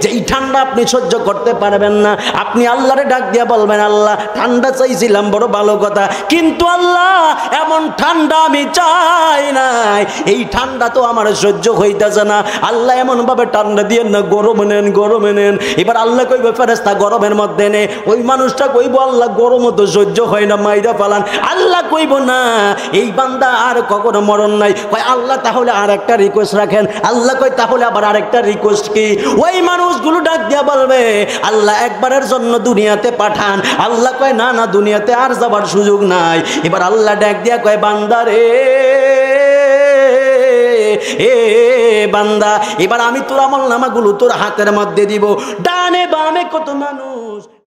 যে এই ঠান্ডা আপনি সহ্য করতে পারবেন না। আপনি আল্লাহরে ডাক দিয়া বলবেন আল্লাহ ঠান্ডা চাইছিলাম বড় ভালো কথা, কিন্তু আল্লাহ এমন ঠান্ডা আমি চাই নাই, এই ঠান্ডা তো আমার সহ্য হইতেছে না। আল্লাহ এমন ভাবে ঠান্ডা দিয়ে না গরম নেন, গরম নেন। এবার আল্লাহ কইব ফেরেশতা গরমের মধ্যে নে। ওই মানুষটা কইব আল্লাহ গরম তো সহ্য হয় না, মাইরা পালান। আল্লাহ কইব না এই বান্দা আর কখনো মরণ নাই। কয় আল্লাহ তাহলে আর একটা রিকোয়েস্ট রাখেন। আল্লাহ কয় তাহলে আবার আরেকটা রিকোয়েস্ট কি? ওই মানুষগুলো ডাক দিয়া বলবে আল্লাহ একবারের জন্য দুনিয়াতে পাঠান। আল্লাহ কয় না না দুনিয়াতে আর যাবার সুযোগ নাই। এবার আল্লাহ ডাক দিয়া কয় বান্দা রে এ বান্দা এবার আমি তোর আমল নামাগুলো তোর হাতের মধ্যে দিব। ডানে বামে কত মানুষ